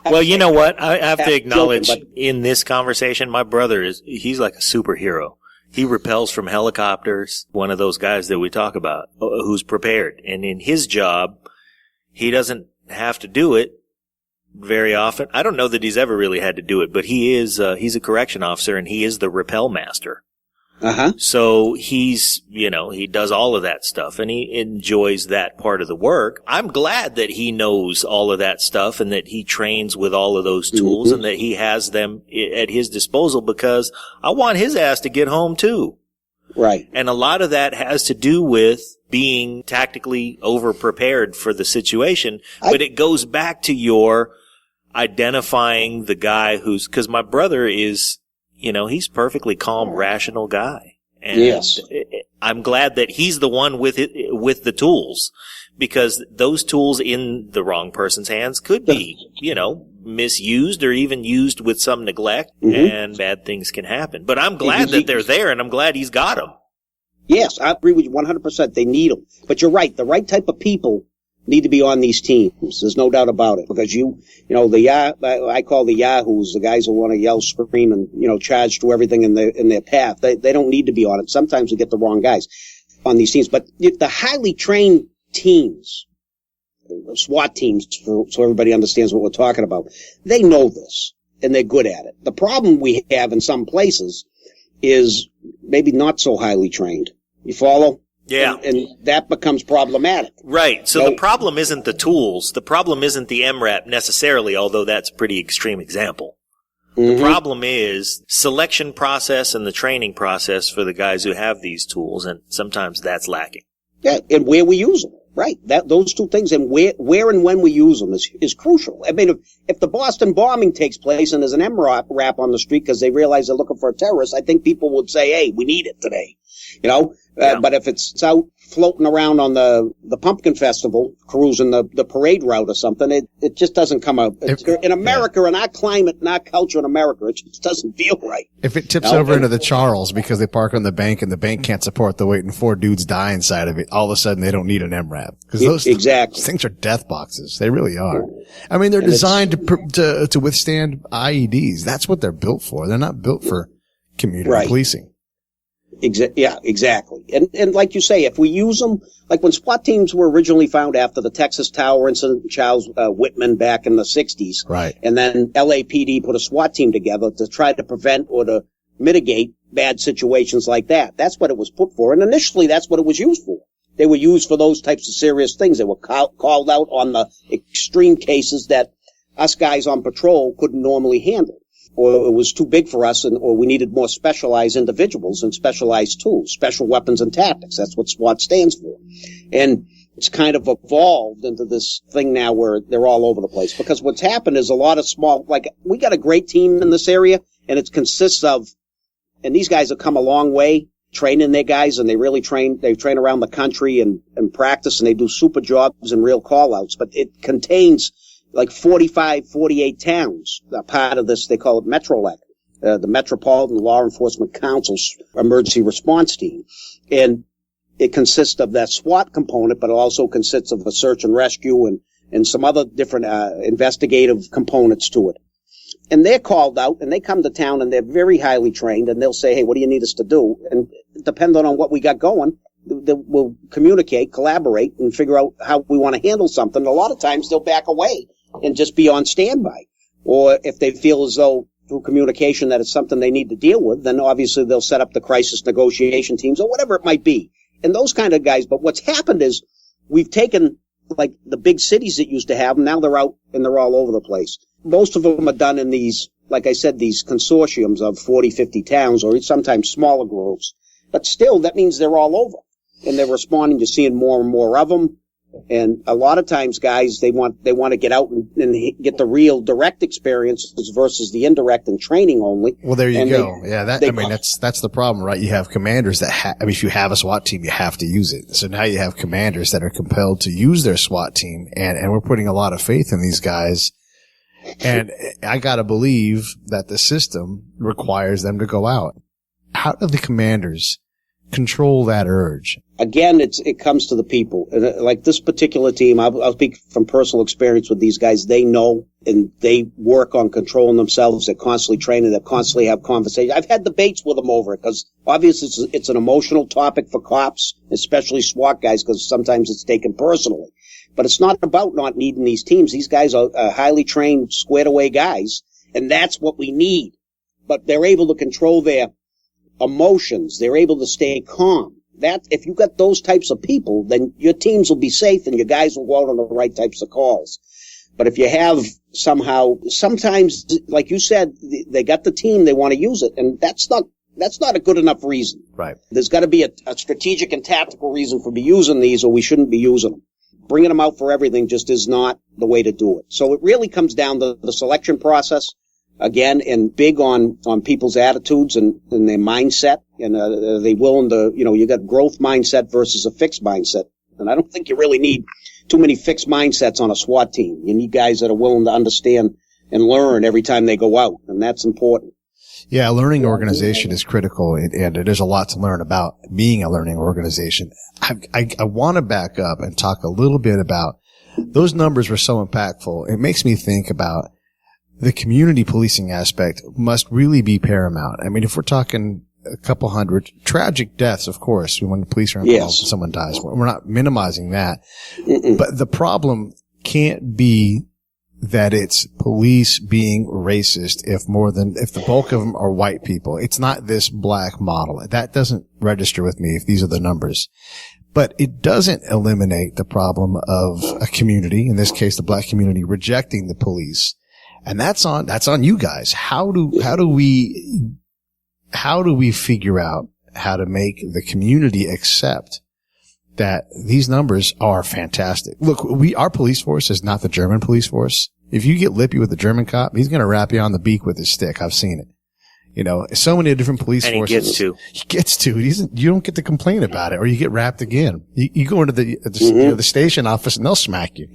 B: Well, you know what? I have to acknowledge in this conversation, my brother he's like a superhero. He repels from helicopters, one of those guys that we talk about, who's prepared. And in his job, he doesn't have to do it very often. I don't know that he's ever really had to do it, but he's a correction officer and he is the rappel master.
C: Uh-huh.
B: So he does all of that stuff and he enjoys that part of the work. I'm glad that he knows all of that stuff and that he trains with all of those tools and that he has them at his disposal, because I want his ass to get home too.
C: Right.
B: And a lot of that has to do with being tactically over-prepared for the situation. But it goes back to your identifying the guy because my brother is, he's perfectly calm, rational guy. And
C: yes.
B: I'm glad that he's the one with the tools, because those tools in the wrong person's hands could be, misused or even used with some neglect, and bad things can happen. But I'm glad that they're there, and I'm glad he's got them.
C: Yes, I agree with you 100%. They need them. But you're right. The right type of people need to be on these teams. There's no doubt about it. Because I call the yahoos, the guys who want to yell, scream, and, charge to everything in their path. They don't need to be on it. Sometimes we get the wrong guys on these teams. But the highly trained teams, SWAT teams, so everybody understands what we're talking about, they know this, and they're good at it. The problem we have in some places is maybe not so highly trained. You follow?
B: Yeah.
C: And that becomes problematic.
B: Right. So the problem isn't the tools. The problem isn't the MRAP necessarily, although that's a pretty extreme example. The problem is selection process and the training process for the guys who have these tools, and sometimes that's lacking.
C: Yeah, and where we use them. Right. Those two things, and where and when we use them is crucial. I mean, if the Boston bombing takes place and there's an MRAP on the street because they realize they're looking for a terrorist, I think people would say, hey, we need it today. But if it's out floating around on the Pumpkin Festival, cruising the parade route or something, it just doesn't come out. In America, in our climate, in our culture in America, it just doesn't feel right.
D: If it tips over into the Charles because they park on the bank and the bank can't support the weight and 4 dudes die inside of it, all of a sudden they don't need an MRAP. Because those things are death boxes. They really are. I mean, they're designed to withstand IEDs. That's what they're built for. They're not built for community policing.
C: Exactly. And like you say, if we use them, like when SWAT teams were originally found after the Texas Tower incident, Charles Whitman back in the 60s.
D: Right.
C: And then LAPD put a SWAT team together to try to prevent or to mitigate bad situations like that. That's what it was put for. And initially, that's what it was used for. They were used for those types of serious things. They were called out on the extreme cases that us guys on patrol couldn't normally handle. Or it was too big for us, or we needed more specialized individuals and specialized tools, special weapons and tactics. That's what SWAT stands for. And it's kind of evolved into this thing now where they're all over the place. Because what's happened is a lot of we got a great team in this area, and it consists of, and these guys have come a long way training their guys, and they really train around the country and practice, and they do super jobs and real call-outs. But it contains like 45, 48 towns are part of this. They call it MetroLEC, the Metropolitan Law Enforcement Council's emergency response team. And it consists of that SWAT component, but it also consists of a search and rescue and some other different investigative components to it. And they're called out, and they come to town, and they're very highly trained, and they'll say, hey, what do you need us to do? And depending on what we got going, we'll communicate, collaborate, and figure out how we want to handle something. A lot of times they'll back away and just be on standby. Or if they feel as though through communication that it's something they need to deal with, then obviously they'll set up the crisis negotiation teams or whatever it might be. And those kind of guys. But what's happened is we've taken like the big cities that used to have them. Now they're out and they're all over the place. Most of them are done in these, like I said, these consortiums of 40, 50 towns or sometimes smaller groups. But still, that means they're all over. And they're responding to seeing more and more of them. And a lot of times, guys, they want to get out and get the real direct experiences versus the indirect and training only.
D: Well, there you go. That's the problem, right? You have commanders that if you have a SWAT team, you have to use it. So now you have commanders that are compelled to use their SWAT team, and we're putting a lot of faith in these guys. And I gotta believe that the system requires them to go out. How do the commanders control that urge?
C: Again, it comes to the people. Like this particular team, I'll speak from personal experience with these guys. They know and they work on controlling themselves. They're constantly training. They constantly have conversations. I've had debates with them over it because obviously it's an emotional topic for cops, especially SWAT guys, because sometimes it's taken personally. But it's not about not needing these teams. These guys are highly trained, squared away guys, and that's what we need. But they're able to control their emotions. They're able to stay calm. That if you got those types of people, then your teams will be safe and your guys will go out on the right types of calls. But if you have sometimes, like you said, they got the team, they want to use it, and that's not a good enough reason.
D: Right.
C: There's got to be a strategic and tactical reason for using these, or we shouldn't be using them. Bringing them out for everything just is not the way to do it. So it really comes down to the selection process. Again, and big on people's attitudes and their mindset. And, are they willing to, you got growth mindset versus a fixed mindset. And I don't think you really need too many fixed mindsets on a SWAT team. You need guys that are willing to understand and learn every time they go out. And that's important.
D: Yeah, a learning organization is critical, and there's a lot to learn about being a learning organization. I want to back up and talk a little bit about those numbers were so impactful. It makes me think about the community policing aspect must really be paramount. I mean, if we're talking a couple hundred tragic deaths, of course, when the police are involved,
C: yes,
D: someone dies. We're not minimizing that. But the problem can't be that it's police being racist if the bulk of them are white people. It's not this black model. That doesn't register with me if these are the numbers. But it doesn't eliminate the problem of a community, in this case the black community, rejecting the police. And that's on you guys. How do we figure out how to make the community accept that these numbers are fantastic? Look, our police force is not the German police force. If you get lippy with the German cop, he's going to rap you on the beak with his stick. I've seen it. So many different police forces.
B: And
D: he gets to. You don't get to complain about it, or you get rapped again. You go into the station office and they'll smack you,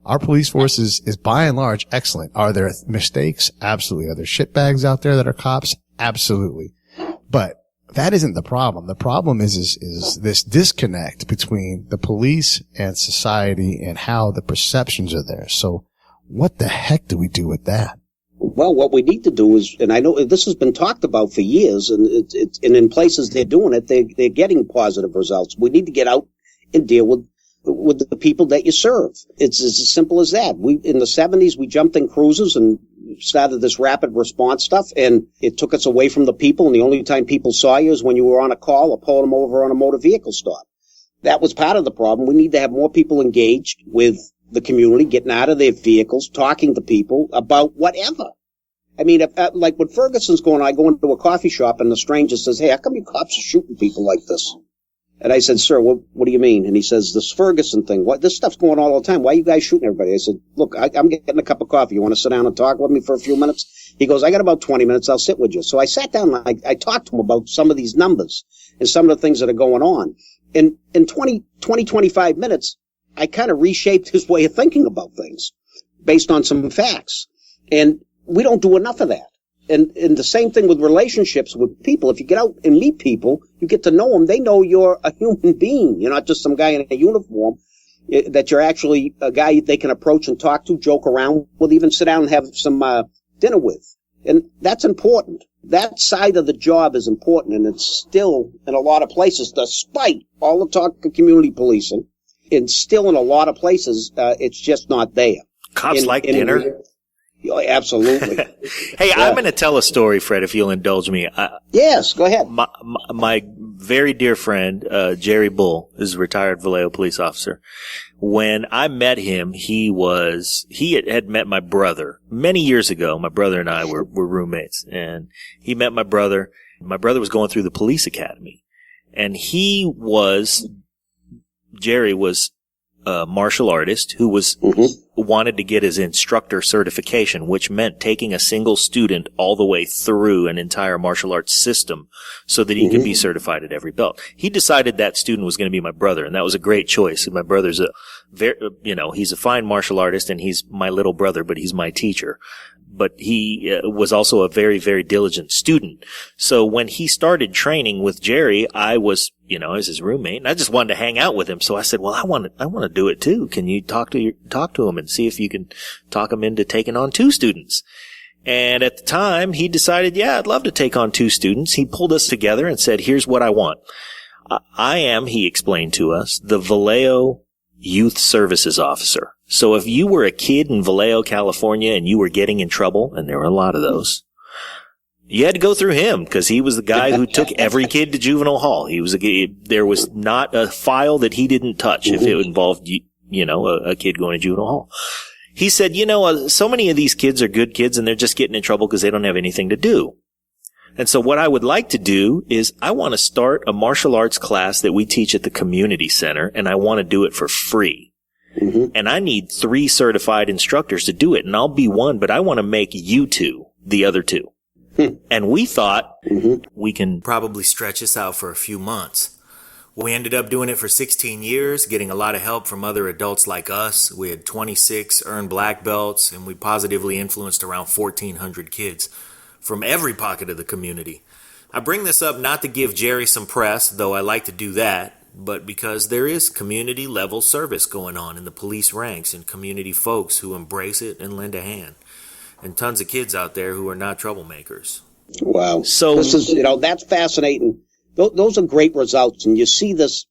D: Our police force is by and large excellent. Are there mistakes? Absolutely. Are there shitbags out there that are cops? Absolutely. But that isn't the problem. The problem is this disconnect between the police and society and how the perceptions are there. So what the heck do we do with that?
C: Well, what we need to do is, and I know this has been talked about for years, and and in places they're doing it, they're getting positive results. We need to get out and deal with the people that you serve. It's as simple as that. In the 70s, we jumped in cruisers and started this rapid response stuff, and it took us away from the people, and the only time people saw you is when you were on a call or pulling them over on a motor vehicle stop. That was part of the problem. We need to have more people engaged with the community, getting out of their vehicles, talking to people about whatever. I mean, like when Ferguson's going, I go into a coffee shop and the stranger says, "Hey, how come you cops are shooting people like this?" And I said, "Sir, what do you mean?" And he says, "This Ferguson thing. This stuff's going on all the time. Why are you guys shooting everybody?" I said, "Look, I'm getting a cup of coffee. You want to sit down and talk with me for a few minutes?" He goes, "I got about 20 minutes. I'll sit with you." So I sat down and I talked to him about some of these numbers and some of the things that are going on. And in 25 minutes, I kind of reshaped his way of thinking about things based on some facts. And we don't do enough of that. And the same thing with relationships with people. If you get out and meet people, you get to know them. They know you're a human being. You're not just some guy in a uniform, that you're actually a guy they can approach and talk to, joke around with, even sit down and have some dinner with. And that's important. That side of the job is important, and it's still in a lot of places, despite all the talk of community policing, and still in a lot of places, it's just not there.
B: Cops like dinner?
C: Absolutely.
B: Hey, yeah. I'm going to tell a story, Fred, if you'll indulge me.
C: Yes, go ahead.
B: My very dear friend, Jerry Bull, is a retired Vallejo police officer. When I met him, he had met my brother many years ago. My brother and I were roommates, and he met my brother. My brother was going through the police academy, and Jerry was martial artist who was wanted to get his instructor certification, which meant taking a single student all the way through an entire martial arts system so that he could be certified at every belt. He decided that student was going to be my brother, and that was a great choice. My brother's he's a fine martial artist, and he's my little brother, but he's my teacher. But he was also a very, very diligent student. So when he started training with Jerry, I was his roommate, and I just wanted to hang out with him. So I said, well, I want to do it too. Can you talk to him and see if you can talk him into taking on 2 students? And at the time, he decided, yeah, I'd love to take on 2 students. He pulled us together and said, here's what I want. I am, he explained to us, the Vallejo Youth Services Officer. So if you were a kid in Vallejo, California, and you were getting in trouble, and there were a lot of those, you had to go through him because he was the guy who took every kid to juvenile hall. There was not a file that he didn't touch if it involved, a kid going to juvenile hall. He said, so many of these kids are good kids and they're just getting in trouble because they don't have anything to do. And so what I would like to do is I want to start a martial arts class that we teach at the community center, and I want to do it for free. And I need 3 certified instructors to do it, and I'll be one, but I want to make you 2 the other 2. And we thought we can probably stretch this out for a few months. We ended up doing it for 16 years, getting a lot of help from other adults like us. We had 26 earned black belts, and we positively influenced around 1,400 kids from every pocket of the community. I bring this up not to give Jerry some press, though I like to do that, but because there is community-level service going on in the police ranks and community folks who embrace it and lend a hand. And tons of kids out there who are not troublemakers. Wow.
C: So this is, that's fascinating. Those are great results, and you see this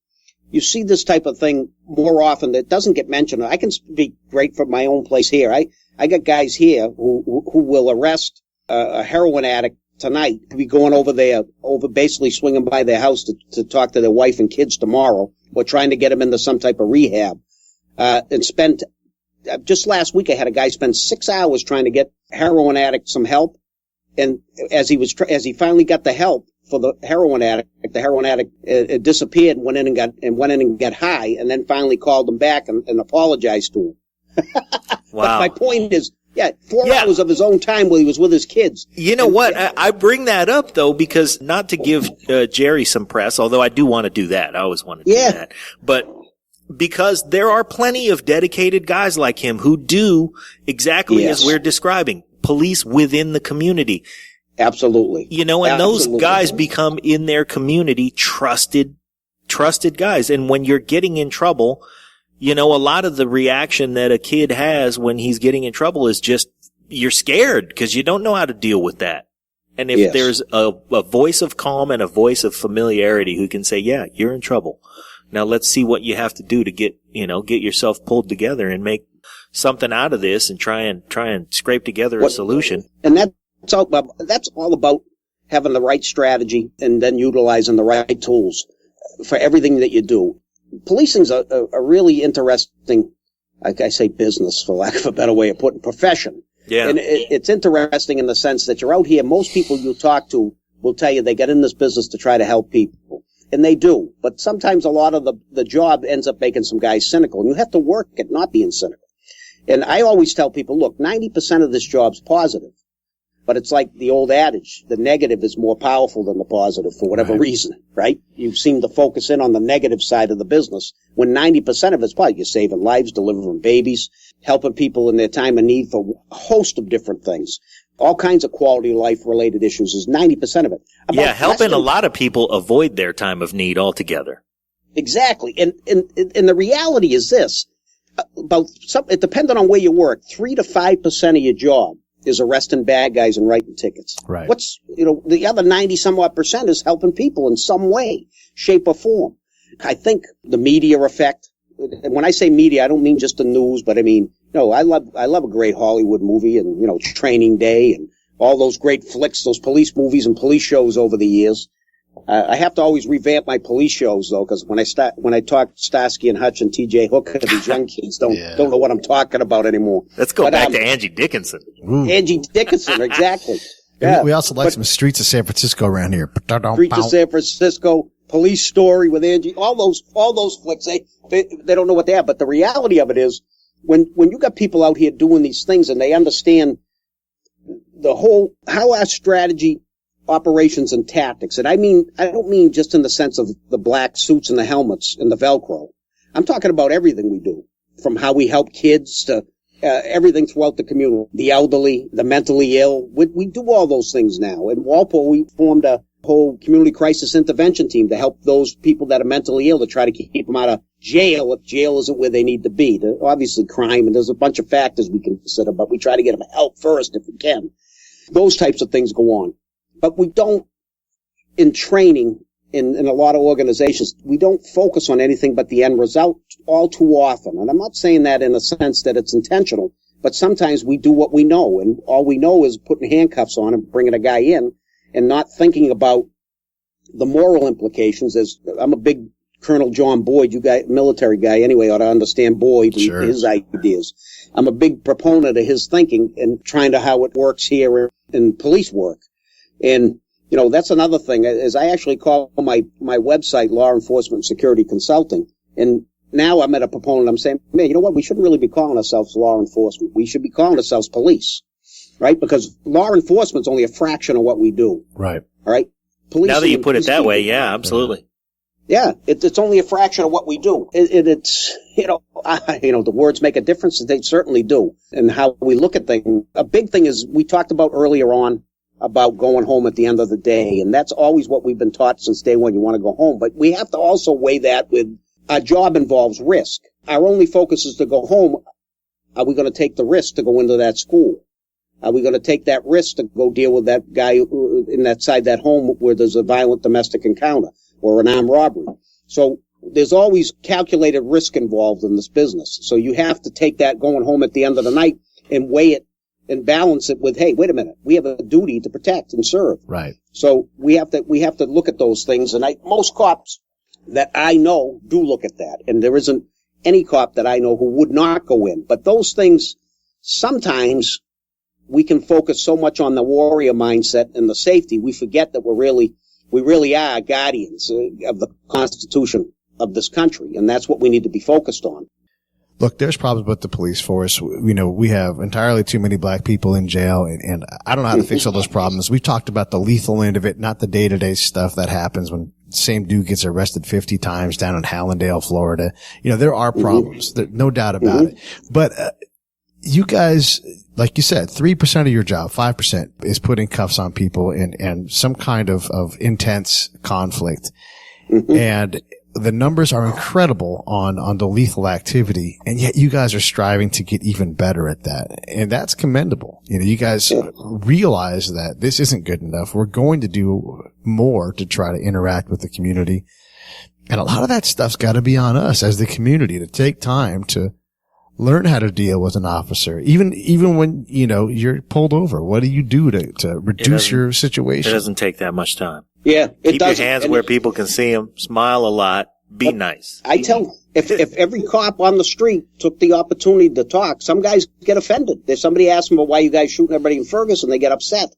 C: type of thing more often that doesn't get mentioned. I can speak great for my own place here. I got guys here who will arrest a heroin addict tonight, to be going over basically swinging by their house to talk to their wife and kids tomorrow. We're trying to get them into some type of rehab, and spend. Just last week, I had a guy spend 6 hours trying to get heroin addict some help, and as he finally got the help for the heroin addict disappeared and went in and got high, and then finally called him back and apologized to him.
B: Wow.
C: But my point is, 4 hours of his own time while he was with his kids.
B: You know what? I bring that up, though, because not to give Jerry some press, although I do want to do that. I always want to do that. But because there are plenty of dedicated guys like him who do exactly as we're describing, police within the community.
C: Absolutely.
B: And those guys become in their community trusted guys. And when you're getting in trouble, a lot of the reaction that a kid has when he's getting in trouble is just, you're scared because you don't know how to deal with that. And if there's a voice of calm and a voice of familiarity who can say, yeah, you're in trouble. Now let's see what you have to do to get yourself pulled together and make something out of this and try and scrape together a solution.
C: And that's all about having the right strategy and then utilizing the right tools for everything that you do. Policing's a really interesting, like I say, business, for lack of a better way of putting, profession.
B: Yeah.
C: And it's interesting in the sense that you're out here. Most people you talk to will tell you they get in this business to try to help people. And they do. But sometimes a lot of the job ends up making some guys cynical. And you have to work at not being cynical. And I always tell people, look, 90% of this job's positive. But it's like the old adage, the negative is more powerful than the positive for whatever reason, right? You seem to focus in on the negative side of the business when 90% of it's positive. You're saving lives, delivering babies, helping people in their time of need for a host of different things. All kinds of quality of life related issues is 90% of it.
B: Helping a lot of people avoid their time of need altogether.
C: Exactly. And the reality is this, it depending on where you work, 3 to 5% of your job is arresting bad guys and writing tickets.
D: Right.
C: The other 90-some-odd% is helping people in some way, shape, or form. I think the media effect, and when I say media, I don't mean just the news, but I mean, I love a great Hollywood movie and, Training Day and all those great flicks, those police movies and police shows over the years. I have to always revamp my police shows though, because when I talk Starsky and Hutch and T.J. Hooker, these young kids don't know what I'm talking about anymore.
B: Let's go back to Angie Dickinson.
C: Angie Dickinson, exactly.
D: Yeah. We also like some Streets of San Francisco around here.
C: Streets of San Francisco. Police Story with Angie, all those flicks, they don't know what they are. But the reality of it is, when you got people out here doing these things and they understand how our strategy, operations, and tactics, and I don't mean just in the sense of the black suits and the helmets and the Velcro. I'm talking about everything we do, from how we help kids to everything throughout the community, the elderly, the mentally ill. We do all those things now. In Walpole, we formed a whole community crisis intervention team to help those people that are mentally ill, to try to keep them out of jail if jail isn't where they need to be. Obviously crime, and there's a bunch of factors we can consider, but we try to get them help first if we can. Those types of things go on. But we don't, in training, in a lot of organizations, we don't focus on anything but the end result all too often. And I'm not saying that in a sense that it's intentional, but sometimes we do what we know, and all we know is putting handcuffs on and bringing a guy in and not thinking about the moral implications. I'm a big Colonel John Boyd, military guy anyway, ought to understand Boyd and
D: Sure.
C: his ideas. I'm a big proponent of his thinking and trying to how it works here in police work. And that's another thing, is I actually call my website Law Enforcement Security Consulting. And now I'm at a proponent, I'm saying, man, you know what? We shouldn't really be calling ourselves law enforcement. We should be calling ourselves police, right? Because law enforcement's only a fraction of what we do.
D: Right.
C: All right? Police.
B: Now that you put it that way, yeah, absolutely.
C: Yeah, it's only a fraction of what we do. It's the words make a difference. They certainly do. And how we look at things. A big thing is, we talked about earlier on about going home at the end of the day. And that's always what we've been taught since day one. You want to go home. But we have to also weigh that with our job involves risk. Our only focus is to go home. Are we going to take the risk to go into that school? Are we going to take that risk to go deal with that guy in that home where there's a violent domestic encounter or an armed robbery? So there's always calculated risk involved in this business. So you have to take that going home at the end of the night and weigh it and balance it with, hey, wait a minute, we have a duty to protect and serve.
D: Right.
C: So we have to look at those things. And most cops that I know do look at that. And there isn't any cop that I know who would not go in. But those things, sometimes we can focus so much on the warrior mindset and the safety, we forget that we really are guardians of the Constitution of this country. And that's what we need to be focused on.
D: Look, there's problems with the police force. We have entirely too many black people in jail, and I don't know how to fix all those problems. We've talked about the lethal end of it, not the day-to-day stuff that happens when the same dude gets arrested 50 times down in Hallandale, Florida. There are problems. Mm-hmm. No doubt about it. But you guys, like you said, 3% of your job, 5% is putting cuffs on people and some kind of intense conflict. Mm-hmm. And the numbers are incredible on the lethal activity, and yet you guys are striving to get even better at that. And that's commendable. You guys realize that this isn't good enough. We're going to do more to try to interact with the community. And a lot of that stuff's got to be on us as the community to take time to learn how to deal with an officer. Even when, you're pulled over, what do you do to reduce your situation?
B: It doesn't take that much time.
C: Yeah,
B: Keep your hands where people can see them. Smile a lot. Be nice.
C: I tell you, if every cop on the street took the opportunity to talk, some guys get offended. If somebody asks them, well, why are you guys shooting everybody in Ferguson, they get upset.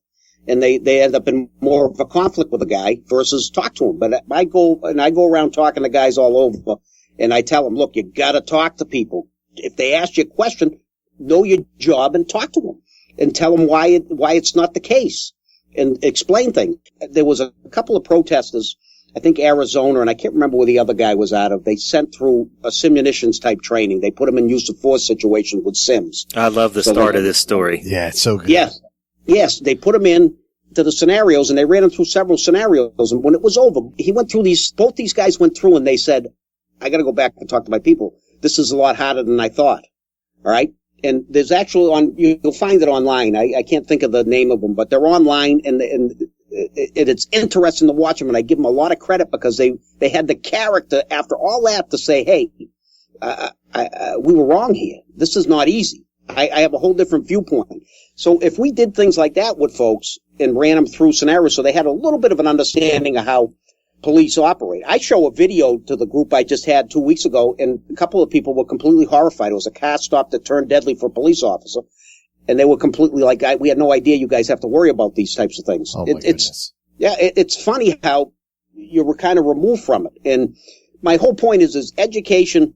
C: And they end up in more of a conflict with a guy versus talk to him. But I go around talking to guys all over, and I tell them, look, you gotta talk to people. If they ask you a question, know your job and talk to them. And tell them why it's not the case. And explain things. There was a couple of protesters, I think Arizona, and I can't remember where the other guy was out of. They sent through a simunitions type training. They put them in use of force situations with sims.
B: I love the start of this story.
D: Yeah, it's so good.
C: Yes, they put them in to the scenarios, and they ran them through several scenarios. And when it was over, he went through both these guys went through, and they said, I got to go back and talk to my people. This is a lot harder than I thought. All right. And there's actually you'll find it online. I can't think of the name of them, but they're online, and it's interesting to watch them. And I give them a lot of credit because they had the character after all that to say, hey, we were wrong here. This is not easy. I have a whole different viewpoint. So if we did things like that with folks and ran them through scenarios so they had a little bit of an understanding of how police operate. I show a video to the group I just had 2 weeks ago, and a couple of people were completely horrified. It was a car stop that turned deadly for a police officer, and they were completely like, we had no idea you guys have to worry about these types of things.
D: Oh my goodness.
C: It's funny how you're kind of removed from it. And my whole point is education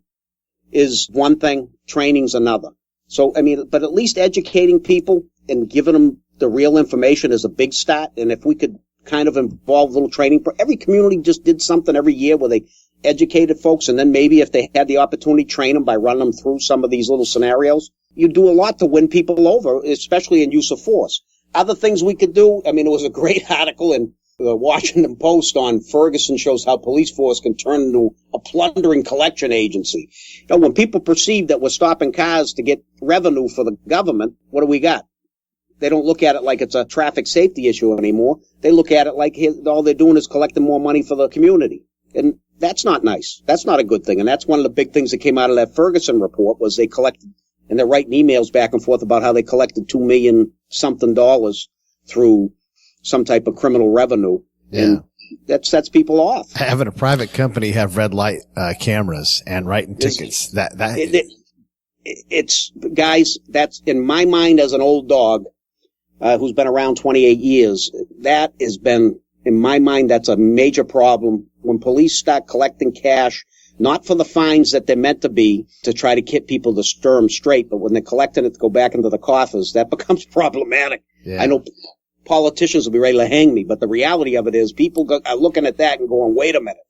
C: is one thing, training's another. So, I mean, but at least educating people and giving them the real information is a big start. And if we could kind of involve a little training, every community just did something every year where they educated folks, and then maybe if they had the opportunity, train them by running them through some of these little scenarios, you do a lot to win people over, especially in use of force. Other things we could do, I mean, it was a great article in the Washington Post on Ferguson shows how police force can turn into a plundering collection agency. You know, when people perceive that we're stopping cars to get revenue for the government, what do we got? They don't look at it like it's a traffic safety issue anymore. They look at it like all they're doing is collecting more money for the community. And that's not nice. That's not a good thing. And that's one of the big things that came out of that Ferguson report was they collected, and they're writing emails back and forth about how they collected $2 million something through some type of criminal revenue.
D: Yeah.
C: And that sets people off.
D: Having a private company have red light cameras and writing tickets.
C: It's guys, that's in my mind as an old dog, who's been around 28 years. That has been, in my mind, that's a major problem. When police start collecting cash, not for the fines that they're meant to be to try to get people to stir them straight, but when they're collecting it to go back into the coffers, that becomes problematic.
D: Yeah.
C: I know politicians will be ready to hang me, but the reality of it is people are looking at that and going, wait a minute.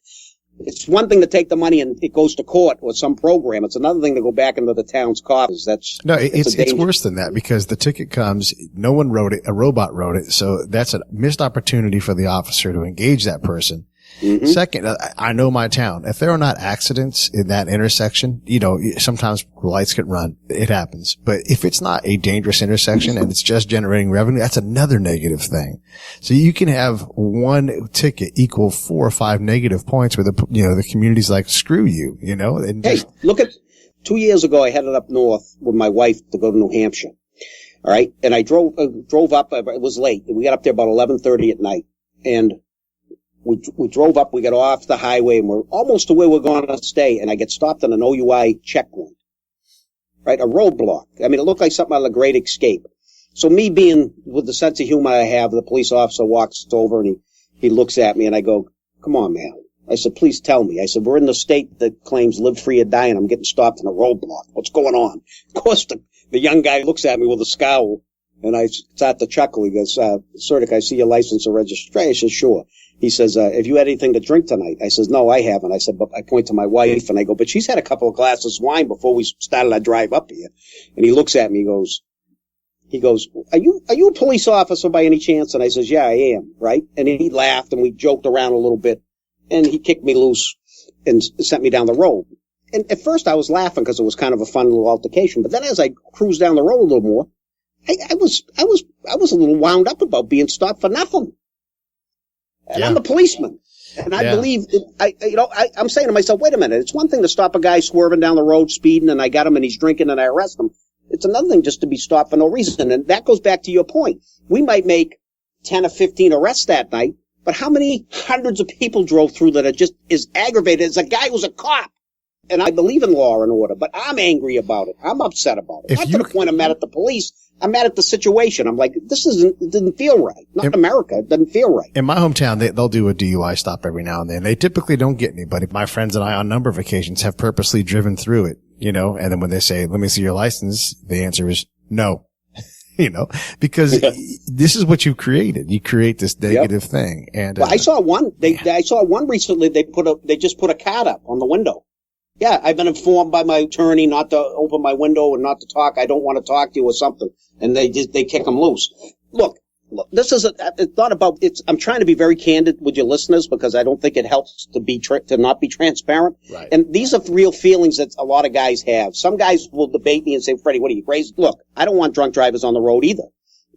C: It's one thing to take the money and it goes to court or some program. It's another thing to go back into the town's coffers. It's
D: worse than that because the ticket comes, no one wrote it, a robot wrote it. So that's a missed opportunity for the officer to engage that person. Mm-hmm. Second, I know my town. If there are not accidents in that intersection, you know, sometimes lights get run. It happens. But if it's not a dangerous intersection and it's just generating revenue, that's another negative thing. So you can have one ticket equal 4 or 5 negative points where the community's like, screw you, you know. And
C: hey, look at 2 years ago, I headed up north with my wife to go to New Hampshire. All right. And I drove up. It was late. We got up there about 11:30 at night. And we drove up, we got off the highway, and we're almost to where we're going to stay, and I get stopped on an OUI checkpoint. Right? A roadblock. I mean, it looked like something out of The Great Escape. So me being with the sense of humor I have, the police officer walks over and he looks at me and I go, come on, man. I said, please tell me. I said, we're in the state that claims live free or die, and I'm getting stopped in a roadblock. What's going on? Of course, the young guy looks at me with a scowl, and I start to chuckle. He goes, sir, can I see your license or registration? I said, sure. He says, have you had anything to drink tonight? I says, no, I haven't. I said, but I point to my wife and I go, but she's had a couple of glasses of wine before we started our drive up here. And he looks at me, he goes, are you a police officer by any chance? And I says, yeah, I am. Right. And he laughed and we joked around a little bit and he kicked me loose and sent me down the road. And at first I was laughing because it was kind of a fun little altercation. But then as I cruised down the road a little more, I was a little wound up about being stopped for nothing. And yeah. I'm a policeman. And I believe, I'm saying to myself, wait a minute, it's one thing to stop a guy swerving down the road speeding and I got him and he's drinking and I arrest him. It's another thing just to be stopped for no reason. And that goes back to your point. We might make 10 or 15 arrests that night, but how many hundreds of people drove through that are just as aggravated as a guy who's a cop? And I believe in law and order, but I'm angry about it. I'm upset about it. Not to the point I'm mad at the police. I'm mad at the situation. I'm like, it didn't feel right. Not America. It doesn't feel right.
D: In my hometown, they'll do a DUI stop every now and then. They typically don't get anybody. My friends and I, on a number of occasions, have purposely driven through it, you know, and then when they say, let me see your license, the answer is no, you know, because this is what you've created. You create this negative thing. And
C: I saw one. I saw one recently. They just put a card up on the window. Yeah, I've been informed by my attorney not to open my window and not to talk. I don't want to talk to you or something. And they kick them loose. Look, this is it's not about, I'm trying to be very candid with your listeners because I don't think it helps to not be transparent. Right. And these are real feelings that a lot of guys have. Some guys will debate me and say, Freddie, what are you crazy? Look, I don't want drunk drivers on the road either.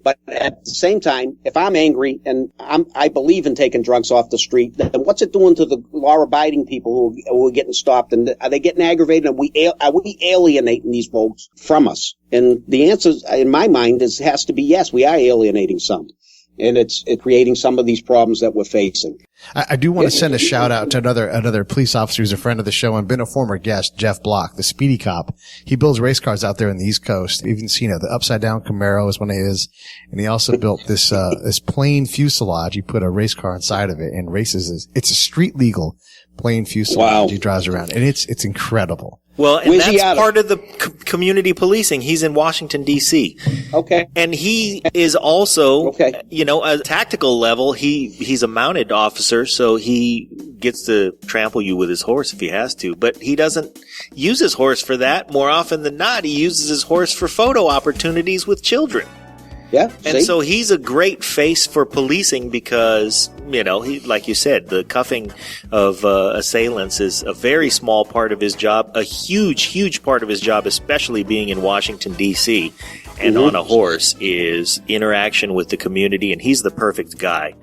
C: But at the same time, if I'm angry and I believe in taking drunks off the street, then what's it doing to the law-abiding people who are getting stopped? And are they getting aggravated? And are we alienating these folks from us? And the answer, in my mind, has to be yes. We are alienating some, and it's creating some of these problems that we're facing.
D: I do want to send a shout out to another police officer who's a friend of the show and been a former guest, Jeff Block, the Speedy Cop. He builds race cars out there in the East Coast. Even seen the upside down Camaro is one of his. And he also built this plain fuselage. He put a race car inside of it and races. It's a street legal plain fuselage. He drives around and it's incredible.
B: Well, and that's part of the community policing. He's in Washington, D.C.
C: Okay.
B: And he is also, at a tactical level, he's a mounted officer, so he gets to trample you with his horse if he has to. But he doesn't use his horse for that. More often than not, he uses his horse for photo opportunities with children.
C: Yeah.
B: And so he's a great face for policing because, he, like you said, the cuffing of assailants is a very small part of his job, a huge, huge part of his job, especially being in Washington, D.C. and on a horse is interaction with the community. And he's the perfect guy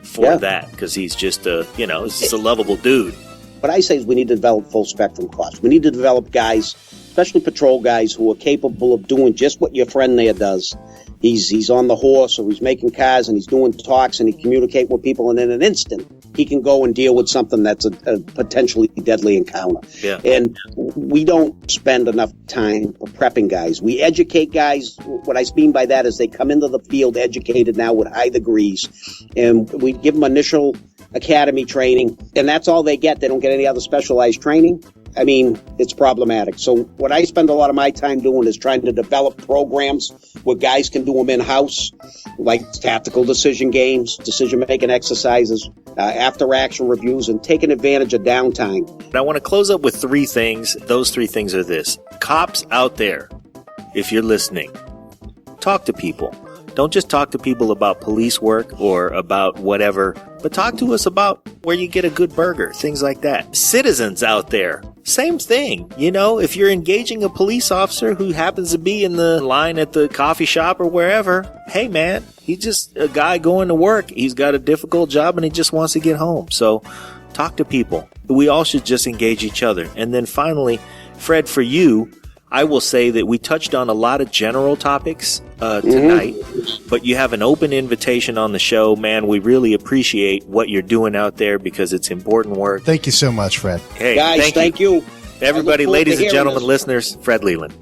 B: for that because he's just he's just a lovable dude.
C: What I say is we need to develop full spectrum cops. We need to develop guys, especially patrol guys, who are capable of doing just what your friend there does. He's on the horse or he's making cars and he's doing talks and he communicate with people, and in an instant he can go and deal with something that's a potentially deadly encounter. Yeah. And we don't spend enough time prepping guys. We educate guys. What I mean by that is they come into the field educated now with high degrees, and we give them initial academy training, and that's all they get. They don't get any other specialized training. I mean, it's problematic. So what I spend a lot of my time doing is trying to develop programs where guys can do them in-house, like tactical decision games, decision-making exercises, after-action reviews, and taking advantage of downtime.
B: I want to close up with 3 things. Those 3 things are this. Cops out there, if you're listening, talk to people. Don't just talk to people about police work or about whatever, but talk to us about where you get a good burger, things like that. Citizens out there, same thing. If you're engaging a police officer who happens to be in the line at the coffee shop or wherever, hey man, he's just a guy going to work. He's got a difficult job and he just wants to get home. So talk to people. We all should just engage each other. And then finally, Fred, for you, I will say that we touched on a lot of general topics tonight, but you have an open invitation on the show. Man, we really appreciate what you're doing out there because it's important work.
D: Thank you so much, Fred.
C: Hey, guys, thank you.
B: Everybody, ladies and gentlemen, listeners, Fred Leland.